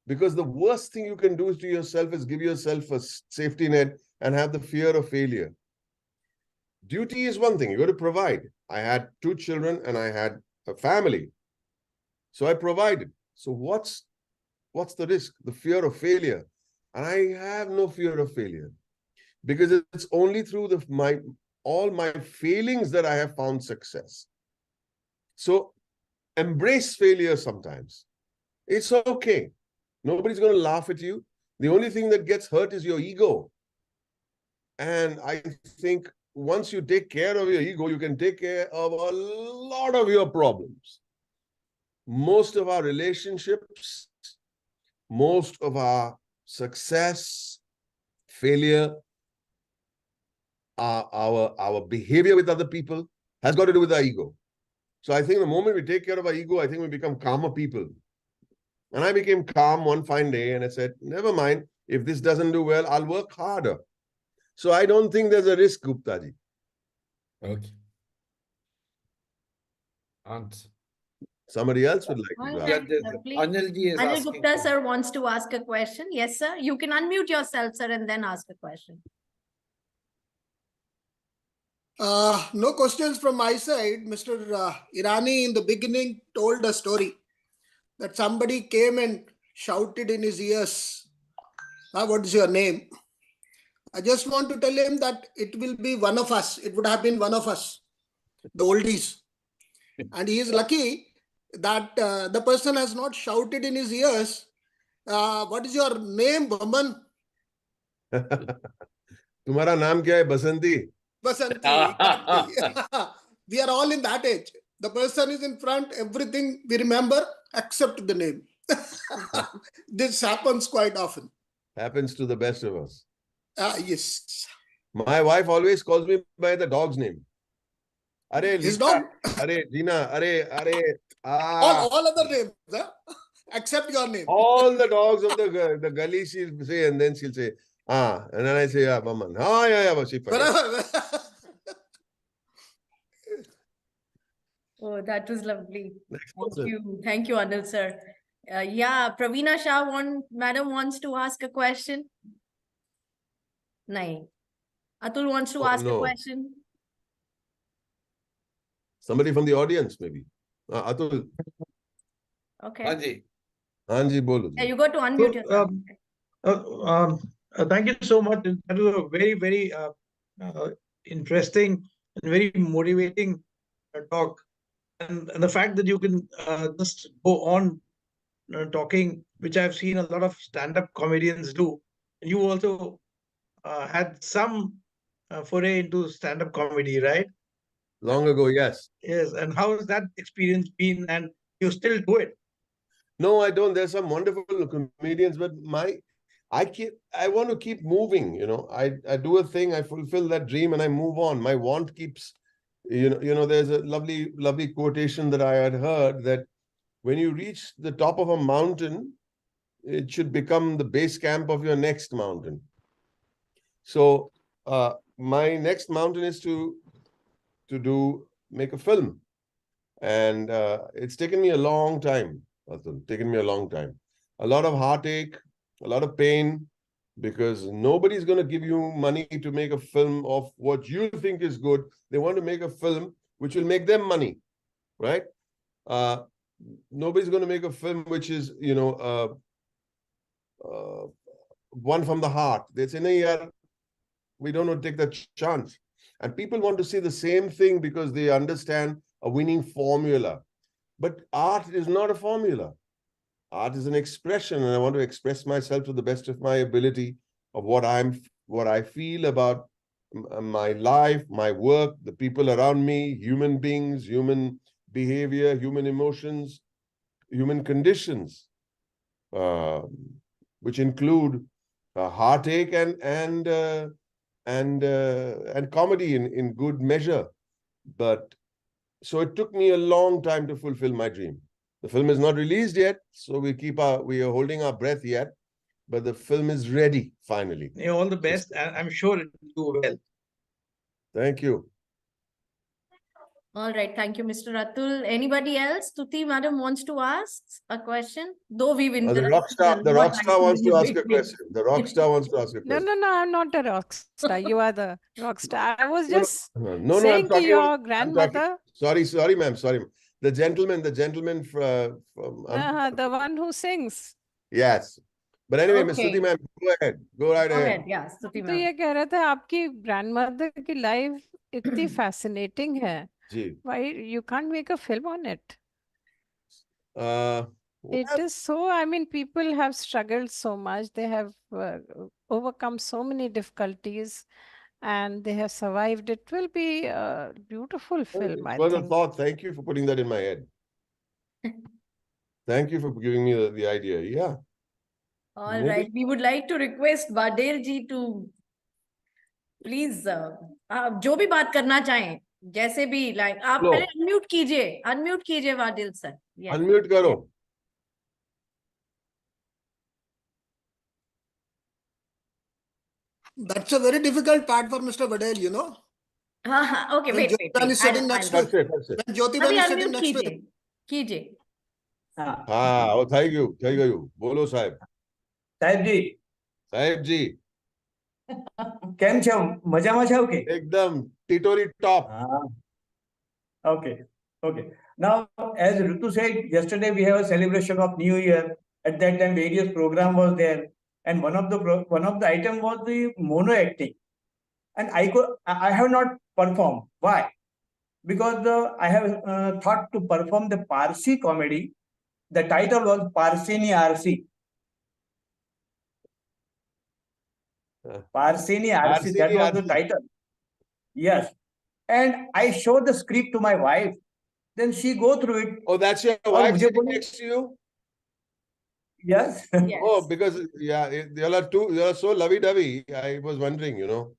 Because the worst thing you can do to yourself is give yourself a safety net and have the fear of failure. Duty is one thing. You got to provide. I had 2 children and I had a family. So I provided. So what's the risk? The fear of failure. And I have no fear of failure. Because it's only through all my failings that I have found success. So embrace failure sometimes. It's okay. Nobody's going to laugh at you. The only thing that gets hurt is your ego. And I think once you take care of your ego, you can take care of a lot of your problems. Most of our relationships, most of our success, failure, our behavior with other people has got to do with our ego. So I think the moment we take care of our ego, I think we become calmer people. And I became calm one fine day and I said, never mind, if this doesn't do well, I'll work harder. So I don't think there's a risk, Gupta ji. Okay. Answer. Somebody else would like to ask. Anil Gupta sir wants to ask a question. Yes, sir. You can unmute yourself, sir, and then ask a question. No questions from my side. Mr. Irani in the beginning told a story that somebody came and shouted in his ears, what is your name? I just want to tell him that it will be one of us. It would have been one of us, the oldies. And he is lucky that the person has not shouted in his ears, what is your name, Boman? Tumhara naam kya hai, Basanti? Basanti. We are all in that age. The person is in front, everything we remember except the name. This happens quite often. Happens to the best of us. Yes. My wife always calls me by the dog's name. Are, his Lisa, dog? Are, Gina, are. All other names, huh? Except your name. All the dogs of the gully she'll say, and then she'll say, and then I say, Boman. Yeah, she forgets. Oh, that was lovely. Thank you, Anil sir. Praveena Shah madam wants to ask a question. Nahin. Atul wants to ask a question. Somebody from the audience, maybe. Atul. Okay. Anji, bolo. Yeah, you got to unmute yourself. Thank you so much. That was a very, very interesting and very motivating talk. And the fact that you can just go on talking, which I've seen a lot of stand-up comedians do. And you also had some foray into stand-up comedy, right? Long ago, yes. Yes. And how has that experience been? And you still do it? No, I don't. There's some wonderful comedians, but I want to keep moving, you know. I do a thing, I fulfill that dream, and I move on. My want keeps, there's a lovely quotation that I had heard that when you reach the top of a mountain, it should become the base camp of your next mountain. So my next mountain is to make a film. And it's taken me a long time, Atul, taken me a long time. A lot of heartache, a lot of pain, because nobody's going to give you money to make a film of what you think is good. They want to make a film which will make them money, right? Nobody's going to make a film which is, one from the heart. They say, no, yeah, we don't want to take that chance. And people want to see the same thing because they understand a winning formula. But art is not a formula. Art is an expression, and I want to express myself to the best of my ability of what I feel about my life, my work, the people around me, human beings, human behavior, human emotions, human conditions, which include heartache and comedy in good measure. But so it took me a long time to fulfill my dream. The film is not released yet, so we are holding our breath yet, but the film is ready finally. Yeah, all the best. I'm sure it will do well. Thank you. All right, thank you, Mr. Atul. Anybody else? Tuti madam wants to ask a question. Though we've The rock star wants to ask a question. The rock star wants to ask a question. No, I'm not a rock star. You are the rock star. I was just no, saying I'm talking to your grandmother. Sorry, ma'am. The gentleman from The one who sings. Yes. But anyway, Miss Stuti ma'am, go ahead. Go right ahead. Yeah, Stuti तो ma'am. ये कह रहा था आपकी grandmother की life इतनी fascinating है. जी. Why you can't make a film on it? It Well, is so, I mean, people have struggled so much. They have overcome so many difficulties and they have survived. It will be a beautiful film, I well think. thought. Thank you for putting that in my head. Thank you for giving me the idea. Yeah. All right. We would like to request Vadel ji to please, आप जो भी बात करना चाहें, जैसे भी like आप पहले unmute कीजिए वादिल सर. Yes. Unmute करो. That's a very difficult part for Mr. Vadel, you know. Okay, wait. When Jyoti is sitting next to him. कीजिए. Oh, thank you. बोलो साहब. साहब जी. કેમ છો મજામાં છો કે એકદમ ટીટોરી top. Okay. Now, as Ritu said, yesterday we have a celebration of New Year. At that time, various program was there, and one of the item was the mono acting, and I have not performed. Why? Because I have thought to perform the Parsi comedy. The title was Parsini RC. Parsini RC. That was the title. Yes. And I showed the script to my wife. Then she go through it. Oh, that's your wife sitting next to you? Yes. Oh, because you are so lovey-dovey. I was wondering, you know.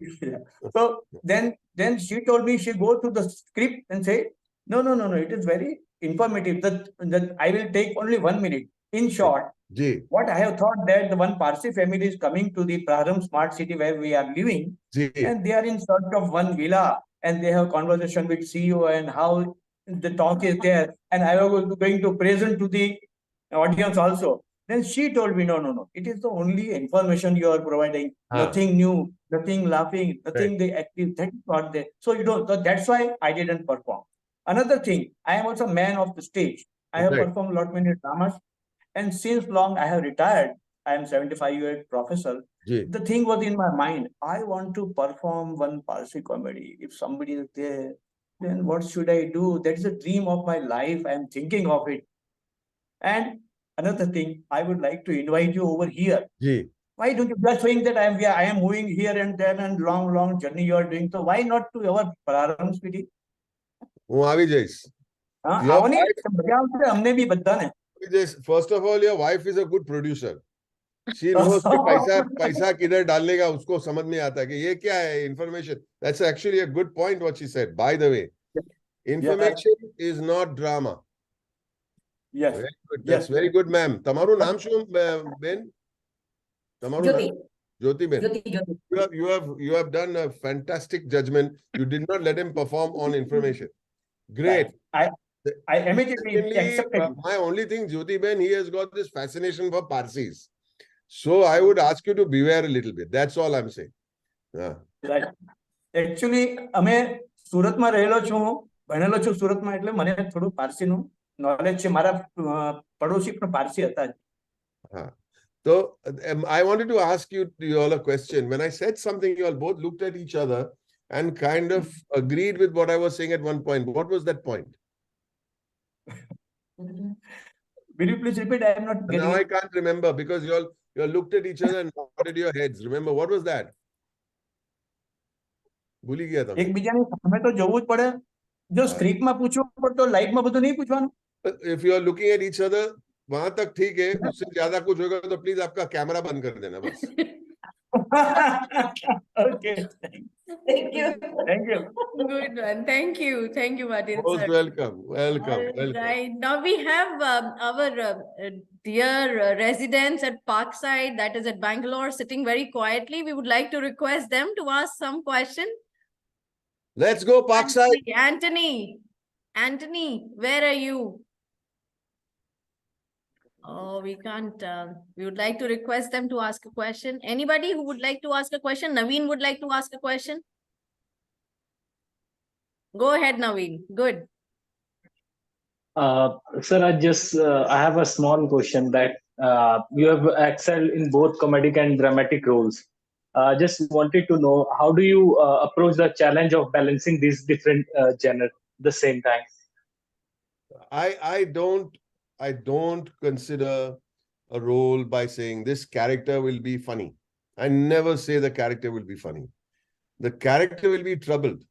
Yeah. So then she told me she go to the script and say, no, it is very informative. That I will take only 1 minute. In short, what I have thought that the one Parsi family is coming to the Praharam smart city where we are living, and they are in search of one villa, and they have conversation with CEO and how the talk is there, and I was going to present to the audience also. Then she told me, no, it is the only information you are providing, nothing new, nothing laughing, nothing the active, that's not there. So that's why I didn't perform. Another thing, I am also man of the stage. I have performed a lot many dramas. And since long I have retired, I am 75-year professor. The thing was in my mind, I want to perform one Parsi comedy. If somebody is there, then what should I do? That is a dream of my life. I am thinking of it. And another thing, I would like to invite you over here. Why don't you just saying that I am moving here and there and long journey you are doing? So why not to our Praharam city? First of all, your wife is a good producer. She knows कि पैसा किधर डालने का उसको समझ में आता है कि ये क्या है information. That's actually a good point what she said. By the way, information is not drama. Yes. Very good. That's very good, ma'am. તમારું નામ શું બેન? તમારું નામ? Jyoti Ben. You have done a fantastic judgment. You did not let him perform on information. Great. I immediately accepted. My only thing, Jyoti Ben, he has got this fascination for Parsis. So I would ask you to beware a little bit. That's all I'm saying. Right. Actually, અમે સુરતમાં રહેલો છું, ભણેલો છું સુરતમાં, એટલે મને થોડું પારસીનું નોલેજ છે. મારા પડોશી પણ પારસી હતા. So I wanted to ask you all a question. When I said something, you all both looked at each other and kind of agreed with what I was saying at one point. What was that point? Will you please repeat? I am not getting. Now I can't remember because you all looked at each other and nodded your heads. Remember, what was that? ભૂલી ગયા તમે. એકબીજાની સામે તો જોવું જ પડે. જો સ્ક્રિપ્ટમાં પૂછવું પડે તો લાઈવમાં બધું નહીં પૂછવાનું. If you are looking at each other, वहां तक ठीक है. उससे ज्यादा कुछ होगा तो प्लीज आपका कैमरा बंद कर देना बस. Okay. Thank you. Thank you. Good one. Thank you, Martin. Most welcome. Welcome. Right. Now we have our dear residents at Parkside, that is at Bangalore, sitting very quietly. We would like to request them to ask some question. Let's go, Parkside. Anthony, where are you? Oh, we can't. We would like to request them to ask a question. Anybody who would like to ask a question? Naveen would like to ask a question. Go ahead, Naveen. Good. Sir, I have a small question that you have excelled in both comedic and dramatic roles. Just wanted to know, how do you approach the challenge of balancing these different genres at the same time? I don't consider a role by saying this character will be funny. I never say the character will be funny. The character will be troubled.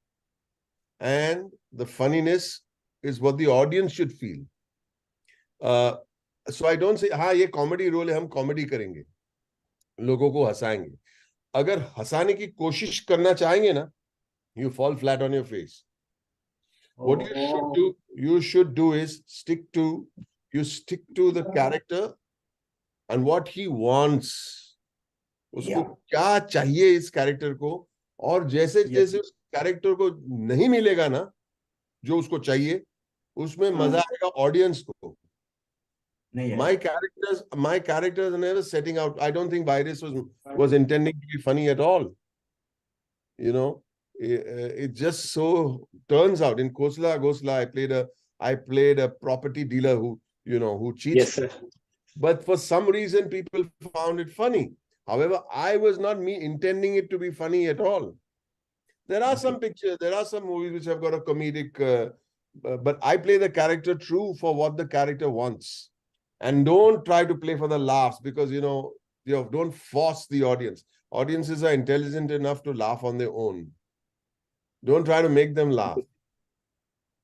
And the funniness is what the audience should feel. So I don't say, हाँ ये comedy role है, हम comedy करेंगे, लोगों को हंसाएंगे. अगर हंसाने की कोशिश करना चाहेंगे ना, you fall flat on your face. What you should do is stick to the character and what he wants. उसको क्या चाहिए इस character को, और जैसे जैसे उस character को नहीं मिलेगा ना जो उसको चाहिए, उसमें मजा आएगा audience को. My characters are never setting out. I don't think Virus was intending to be funny at all. You know, it just so turns out in Khosla Ghosla I played a property dealer who cheats. Yes, sir. But for some reason people found it funny. However, I was not intending it to be funny at all. There are some pictures, there are some movies which have got a comedic, but I play the character true for what the character wants. And don't try to play for the laughs because, don't force the audience. Audiences are intelligent enough to laugh on their own. Don't try to make them laugh.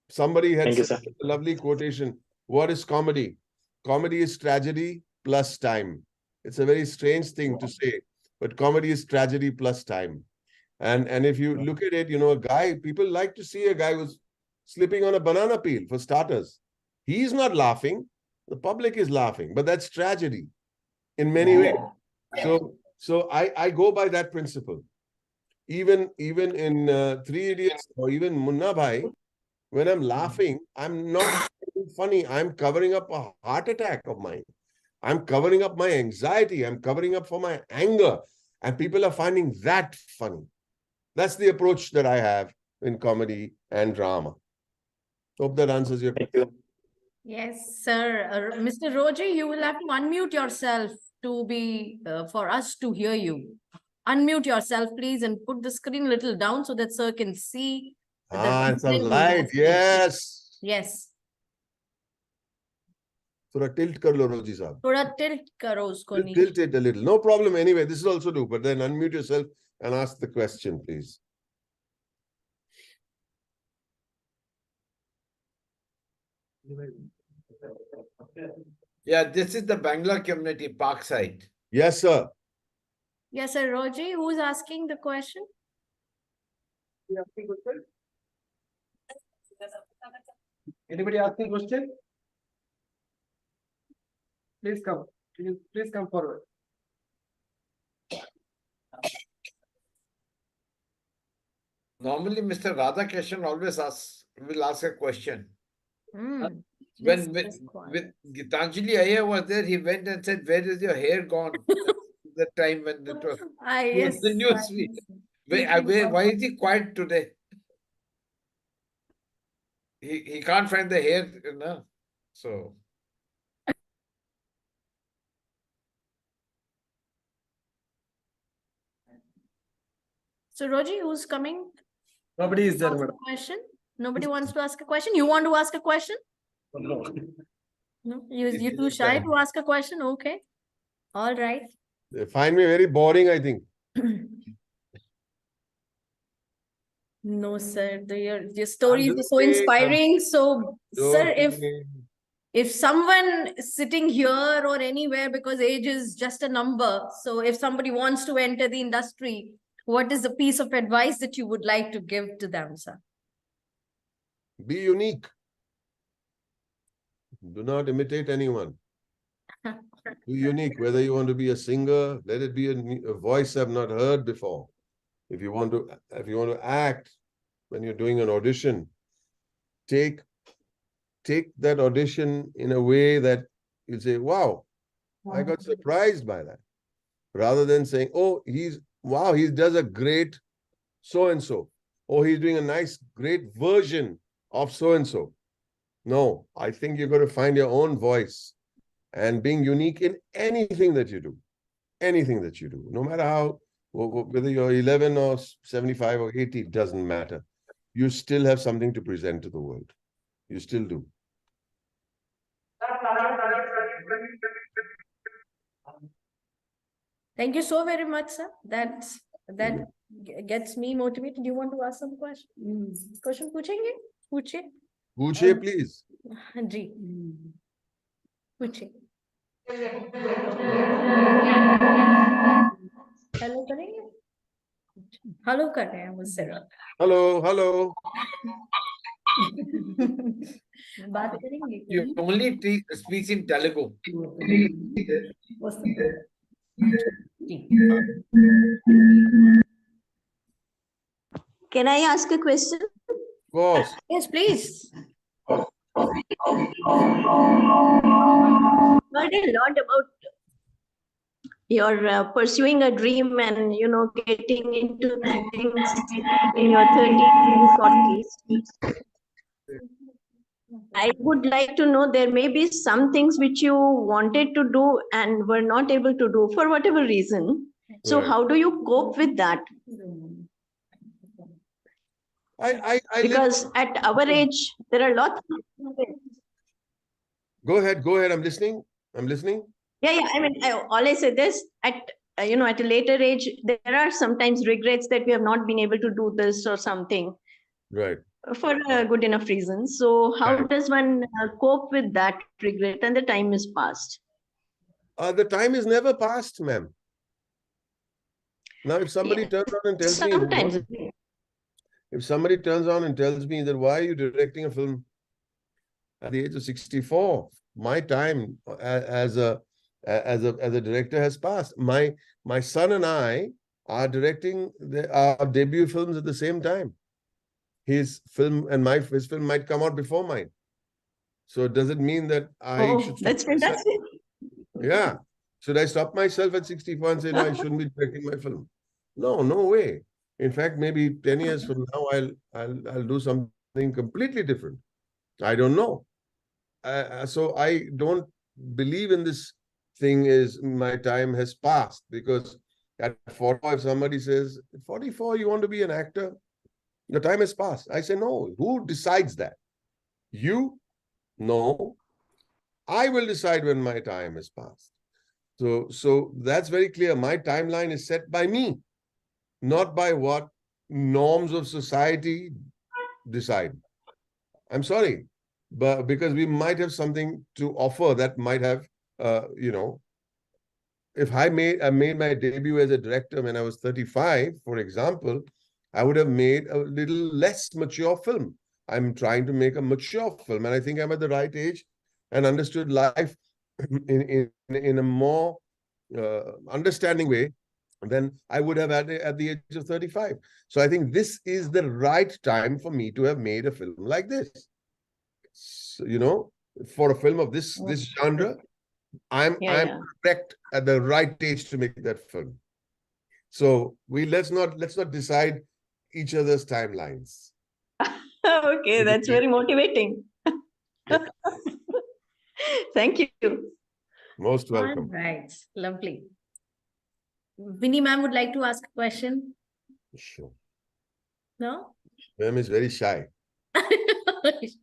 Somebody had a lovely quotation. What is comedy? Comedy is tragedy plus time. It's a very strange thing to say, but comedy is tragedy plus time. And if you look at it, a guy, people like to see a guy who's slipping on a banana peel, for starters. He's not laughing. The public is laughing, but that's tragedy in many ways. So I go by that principle. Even in Three Idiots or even Munna Bhai, when I'm laughing, I'm not funny. I'm covering up a heart attack of mine. I'm covering up my anxiety. I'm covering up for my anger. And people are finding that funny. That's the approach that I have in comedy and drama. Hope that answers your question. Yes, sir. Mr. Roger, you will have to unmute yourself to be for us to hear you. Unmute yourself, please, and put the screen a little down so that sir can see. It's a light. Yes. Yes. थोड़ा tilt कर लो रोजी साहब. थोड़ा tilt करो उसको नीचे. Tilt it a little. No problem. Anyway, this is also do. But then unmute yourself and ask the question, please. Yeah, this is the Bangalore community, Parkside. Yes, sir. Yes, sir. Roji, who's asking the question? Anybody asking question? Please come. Please come forward. Normally, Mr. Radhakrishnan always will ask a question. Mm, When with Gitanjali Iyer was there, he went and said, "Where is your hair gone?" The time when it was yes, the news. Why is he quiet today? He can't find the hair, you know. So. So, Roji, who's coming? Nobody is there, madam. Question? Nobody wants to ask a question? You want to ask a question? No. No, you're too shy to ask a question? Okay. All right. They find me very boring, I think. No, sir. Your stories are so inspiring. So, sir, if someone is sitting here or anywhere, because age is just a number, so if somebody wants to enter the industry, what is the piece of advice that you would like to give to them, sir? Be unique. Do not imitate anyone. Be unique. Whether you want to be a singer, let it be a voice I've not heard before. If you want to act when you're doing an audition, take that audition in a way that you say, "Wow, I got surprised by that," rather than saying, "Oh, he does a great so and so. Oh, he's doing a nice, great version of so and so." No, I think you've got to find your own voice and being unique in anything that you do. Anything that you do, no matter how, whether you're 11 or 75 or 80, it doesn't matter. You still have something to present to the world. You still do. Thank you so very much, sir. That gets me motivated. Do you want to ask some question? Question पूछेंगे? पूछिए, please. जी. पूछिए. Hello करेंगे? Hello कर रहे हैं मुझसे. Hello. बात करेंगे. You only speak in Telugu. Can I ask a question? Of course. Yes, please. Heard a lot about your pursuing a dream and getting into things in your 30s and 40s. I would like to know, there may be some things which you wanted to do and were not able to do for whatever reason. So how do you cope with that? Because at our age, there are lots of... Go ahead. I'm listening. Yeah. I mean, all I say this, at a later age, there are sometimes regrets that we have not been able to do this or something. Right. For a good enough reason. So how does one cope with that regret and the time is past? The time is never past, ma'am. Now, if somebody turns on and tells me... If somebody turns on and tells me that, why are you directing a film at the age of 64? My time as a director has passed. My son and I are directing our debut films at the same time. His film might come out before mine. So does it mean that I should... That's fantastic. Yeah. Should I stop myself at 64 and say, no, I shouldn't be directing my film? No way. In fact, maybe 10 years from now, I'll do something completely different. I don't know. So I don't believe in this thing is my time has passed, because at 44, if somebody says, 44, you want to be an actor? The time has passed. I say, no. Who decides that? You? No. I will decide when my time has passed. So that's very clear. My timeline is set by me, not by what norms of society decide. I'm sorry, but because we might have something to offer that might have, if I made my debut as a director when I was 35, for example, I would have made a little less mature film. I'm trying to make a mature film, and I think I'm at the right age and understood life in a more understanding way than I would have at the age of 35. So I think this is the right time for me to have made a film like this. So, you know, for a film of this genre, I'm correct at the right age to make that film. So let's not decide each other's timelines. Okay, that's very motivating. Thank you. Most welcome. All right, lovely. Vinny ma'am would like to ask a question. Sure. No? Ma'am is very shy.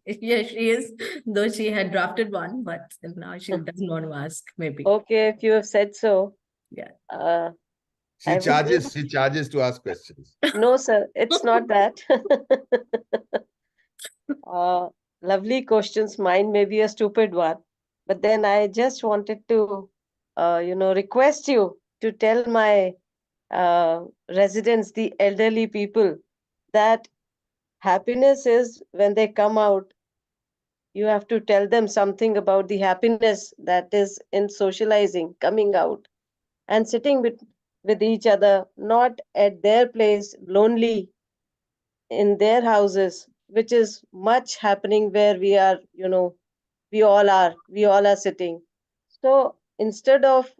Yes, she is, though she had drafted one, but now she doesn't want to ask, maybe. Okay, if you have said so. Yeah. She charges to ask questions. No, sir, it's not that. Lovely questions. Mine may be a stupid one, but then I just wanted to, request you to tell my residents, the elderly people, that happiness is when they come out. You have to tell them something about the happiness that is in socializing, coming out, and sitting with each other, not at their place, lonely in their houses, which is much happening where we are, we all are sitting. So instead of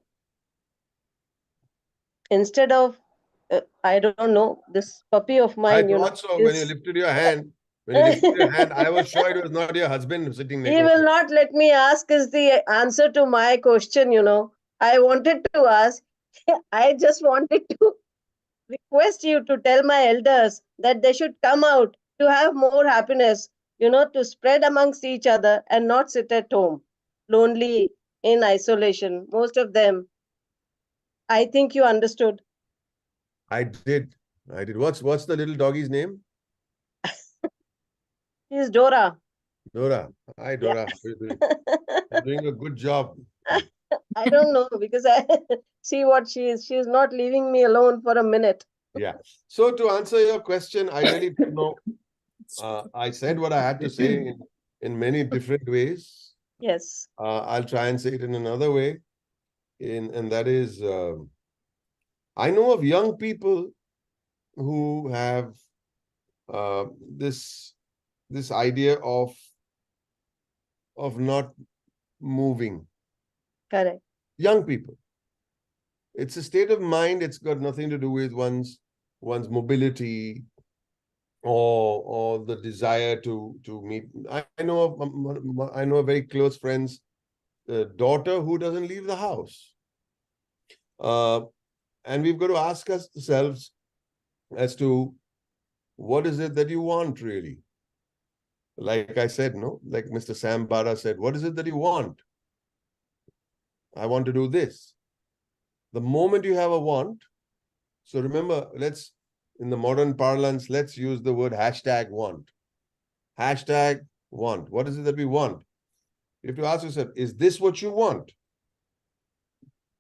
I don't know, this puppy of mine, I thought so when you lifted your hand. When you lifted your hand, I was sure it was not your husband sitting next to you. He will not let me ask is the answer to my question, I wanted to ask, I just wanted to request you to tell my elders that they should come out to have more happiness, to spread amongst each other and not sit at home, lonely, in isolation. Most of them, I think you understood. I did. What's the little doggy's name? She's Dora. Dora. Hi, Dora. Yeah. You're doing a good job. I don't know, because I see what she is. She's not leaving me alone for a minute. Yeah. So to answer your question, I really don't know. I said what I had to say in many different ways. Yes. I'll try and say it in another way. And that is, I know of young people who have this idea of not moving. Correct. Young people. It's a state of mind. It's got nothing to do with one's mobility or the desire to meet. I know a very close friend's daughter who doesn't leave the house. And we've got to ask ourselves as to what is it that you want really? Like I said, like Mr. Sam Bara said, what is it that you want? I want to do this. The moment you have a want, so remember, in the modern parlance, let's use the word #want. #want. What is it that we want? You have to ask yourself, is this what you want?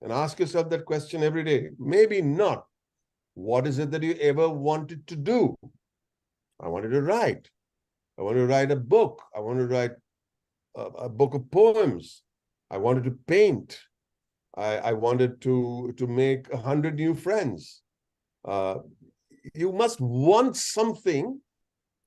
And ask yourself that question every day. Maybe not. What is it that you ever wanted to do? I wanted to write. I want to write a book. I want to write a book of poems. I wanted to paint. I wanted to make 100 new friends. You must want something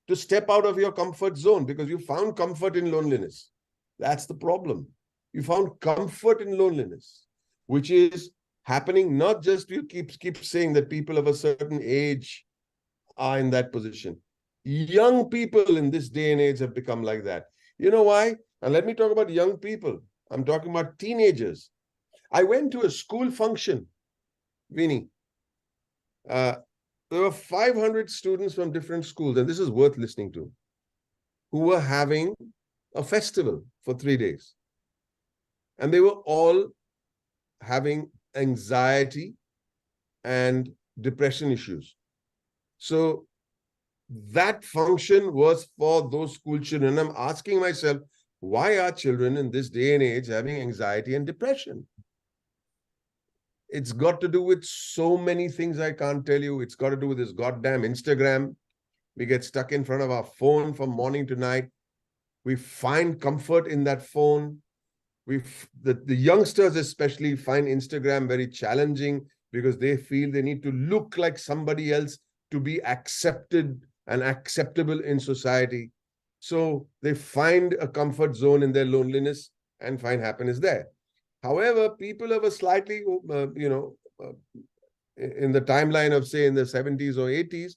to step out of your comfort zone because you found comfort in loneliness. That's the problem. You found comfort in loneliness, which is happening not just you keep saying that people of a certain age are in that position. Young people in this day and age have become like that. You know why? And let me talk about young people. I'm talking about teenagers. I went to a school function, Vinny. There were 500 students from different schools, and this is worth listening to, who were having a festival for 3 days. And they were all having anxiety and depression issues. So that function was for those school children. I'm asking myself, why are children in this day and age having anxiety and depression? It's got to do with so many things I can't tell you. It's got to do with this goddamn Instagram. We get stuck in front of our phone from morning to night. We find comfort in that phone. The youngsters especially find Instagram very challenging because they feel they need to look like somebody else to be accepted and acceptable in society. So they find a comfort zone in their loneliness and find happiness there. However, people of a slightly, in the timeline of, say, in the 70s or 80s,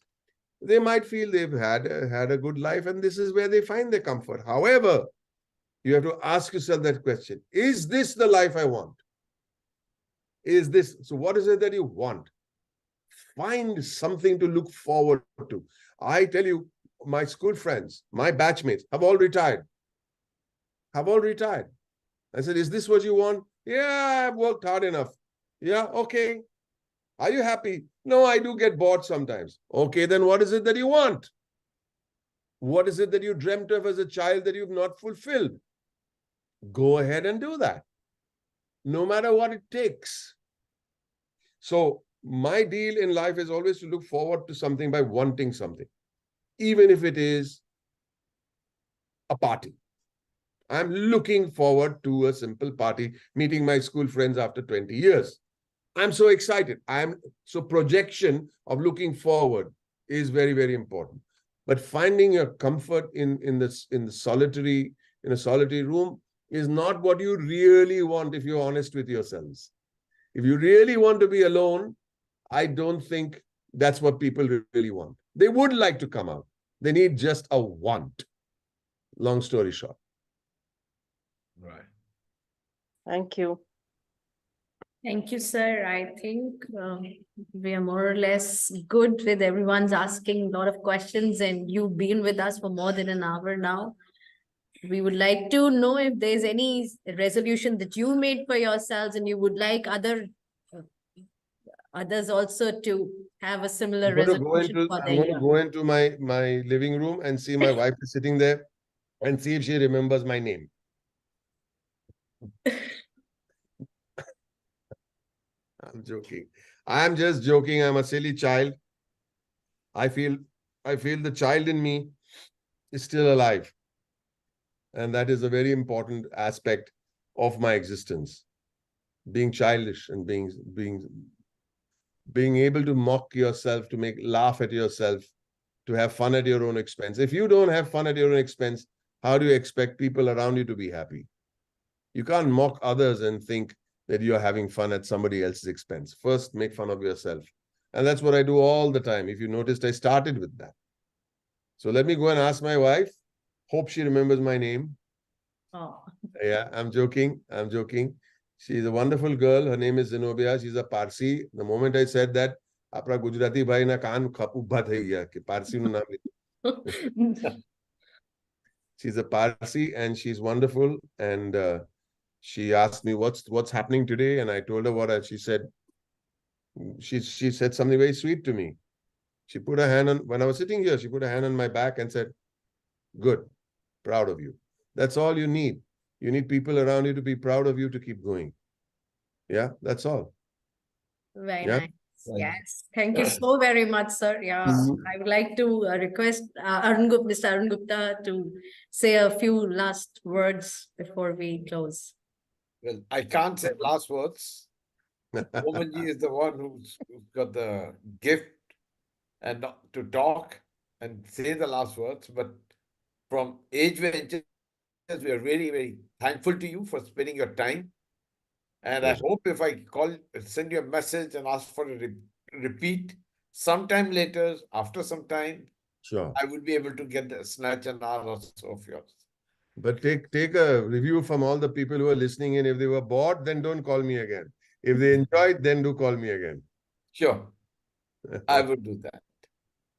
they might feel they've had a good life, and this is where they find their comfort. However, you have to ask yourself that question. Is this the life I want? So what is it that you want? Find something to look forward to. I tell you, my school friends, my batchmates have all retired. I said, is this what you want? Yeah, I've worked hard enough. Yeah, okay. Are you happy? No, I do get bored sometimes. Okay, then what is it that you want? What is it that you dreamt of as a child that you've not fulfilled? Go ahead and do that, no matter what it takes. So my deal in life is always to look forward to something by wanting something, even if it is a party. I'm looking forward to a simple party, meeting my school friends after 20 years. I'm so excited. So projection of looking forward is very, very important. But finding your comfort in a solitary room is not what you really want if you're honest with yourselves. If you really want to be alone, I don't think that's what people really want. They would like to come out. They need just a want. Long story short. Right. Thank you. Thank you, sir. I think we are more or less good with everyone's asking a lot of questions, and you've been with us for more than an hour now. We would like to know if there's any resolution that you made for yourselves and you would like others also to have a similar resolution for their year. I'm going to go into my living room and see my wife is sitting there and see if she remembers my name. I'm joking. I'm just joking. I'm a silly child. I feel the child in me is still alive. And that is a very important aspect of my existence. Being childish and being able to mock yourself, to laugh at yourself, to have fun at your own expense. If you don't have fun at your own expense, how do you expect people around you to be happy? You can't mock others and think that you're having fun at somebody else's expense. First, make fun of yourself. And that's what I do all the time. If you noticed, I started with that. So let me go and ask my wife. Hope she remembers my name. Oh. Yeah, I'm joking. She's a wonderful girl. Her name is Zenobia. She's a Parsi. The moment I said that, apna Gujarati bhai na kaan ubba thai gaya ki Parsi nu naam. She's a Parsi and she's wonderful. And she asked me what's happening today, and I told her what she said. She said something very sweet to me. She put her hand on, when I was sitting here, she put her hand on my back and said, "Good, proud of you." That's all you need. You need people around you to be proud of you to keep going. Yeah, that's all. Very nice. Yes. Thank you so very much, sir. Yeah, I would like to request Mr. Arun Gupta to say a few last words before we close. Well, I can't say last words. Boman ji is the one who's got the gift and to talk and say the last words. But from Age Ventures, we are very, very thankful to you for spending your time. And I hope if I send you a message and ask for a repeat sometime later, after some time, sure, I would be able to snatch an hour or so of yours. But take a review from all the people who are listening in. If they were bored, then don't call me again. If they enjoyed, then do call me again. Sure, I would do that.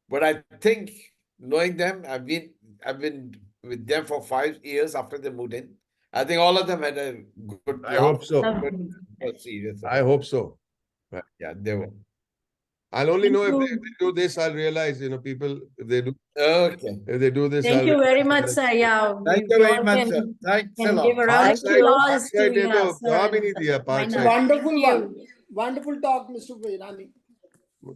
But I think, knowing them, I've been with them for 5 years after they moved in. I think all of them had a good I hope so. Serious. I hope so. Right. Yeah, they were. I'll only know if they do this, I'll realize, people, if they do. Okay. If they do this, Thank you very much, sir. Yeah. Thank you very much, sir. Thanks a lot. Give a round of applause to Wonderful one. Wonderful talk, Mr. Irani.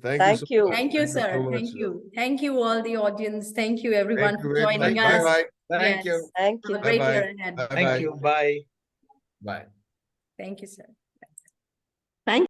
Thank you so much. Thank you, sir. So much, Thank you. Thank you, all the audience. Thank you, everyone, Thank you for very joining much. us. Bye-bye. Thank you. Thank Have you. a great Bye-bye. year ahead. Bye-bye. Thank you. Bye. Bye. Thank you, sir.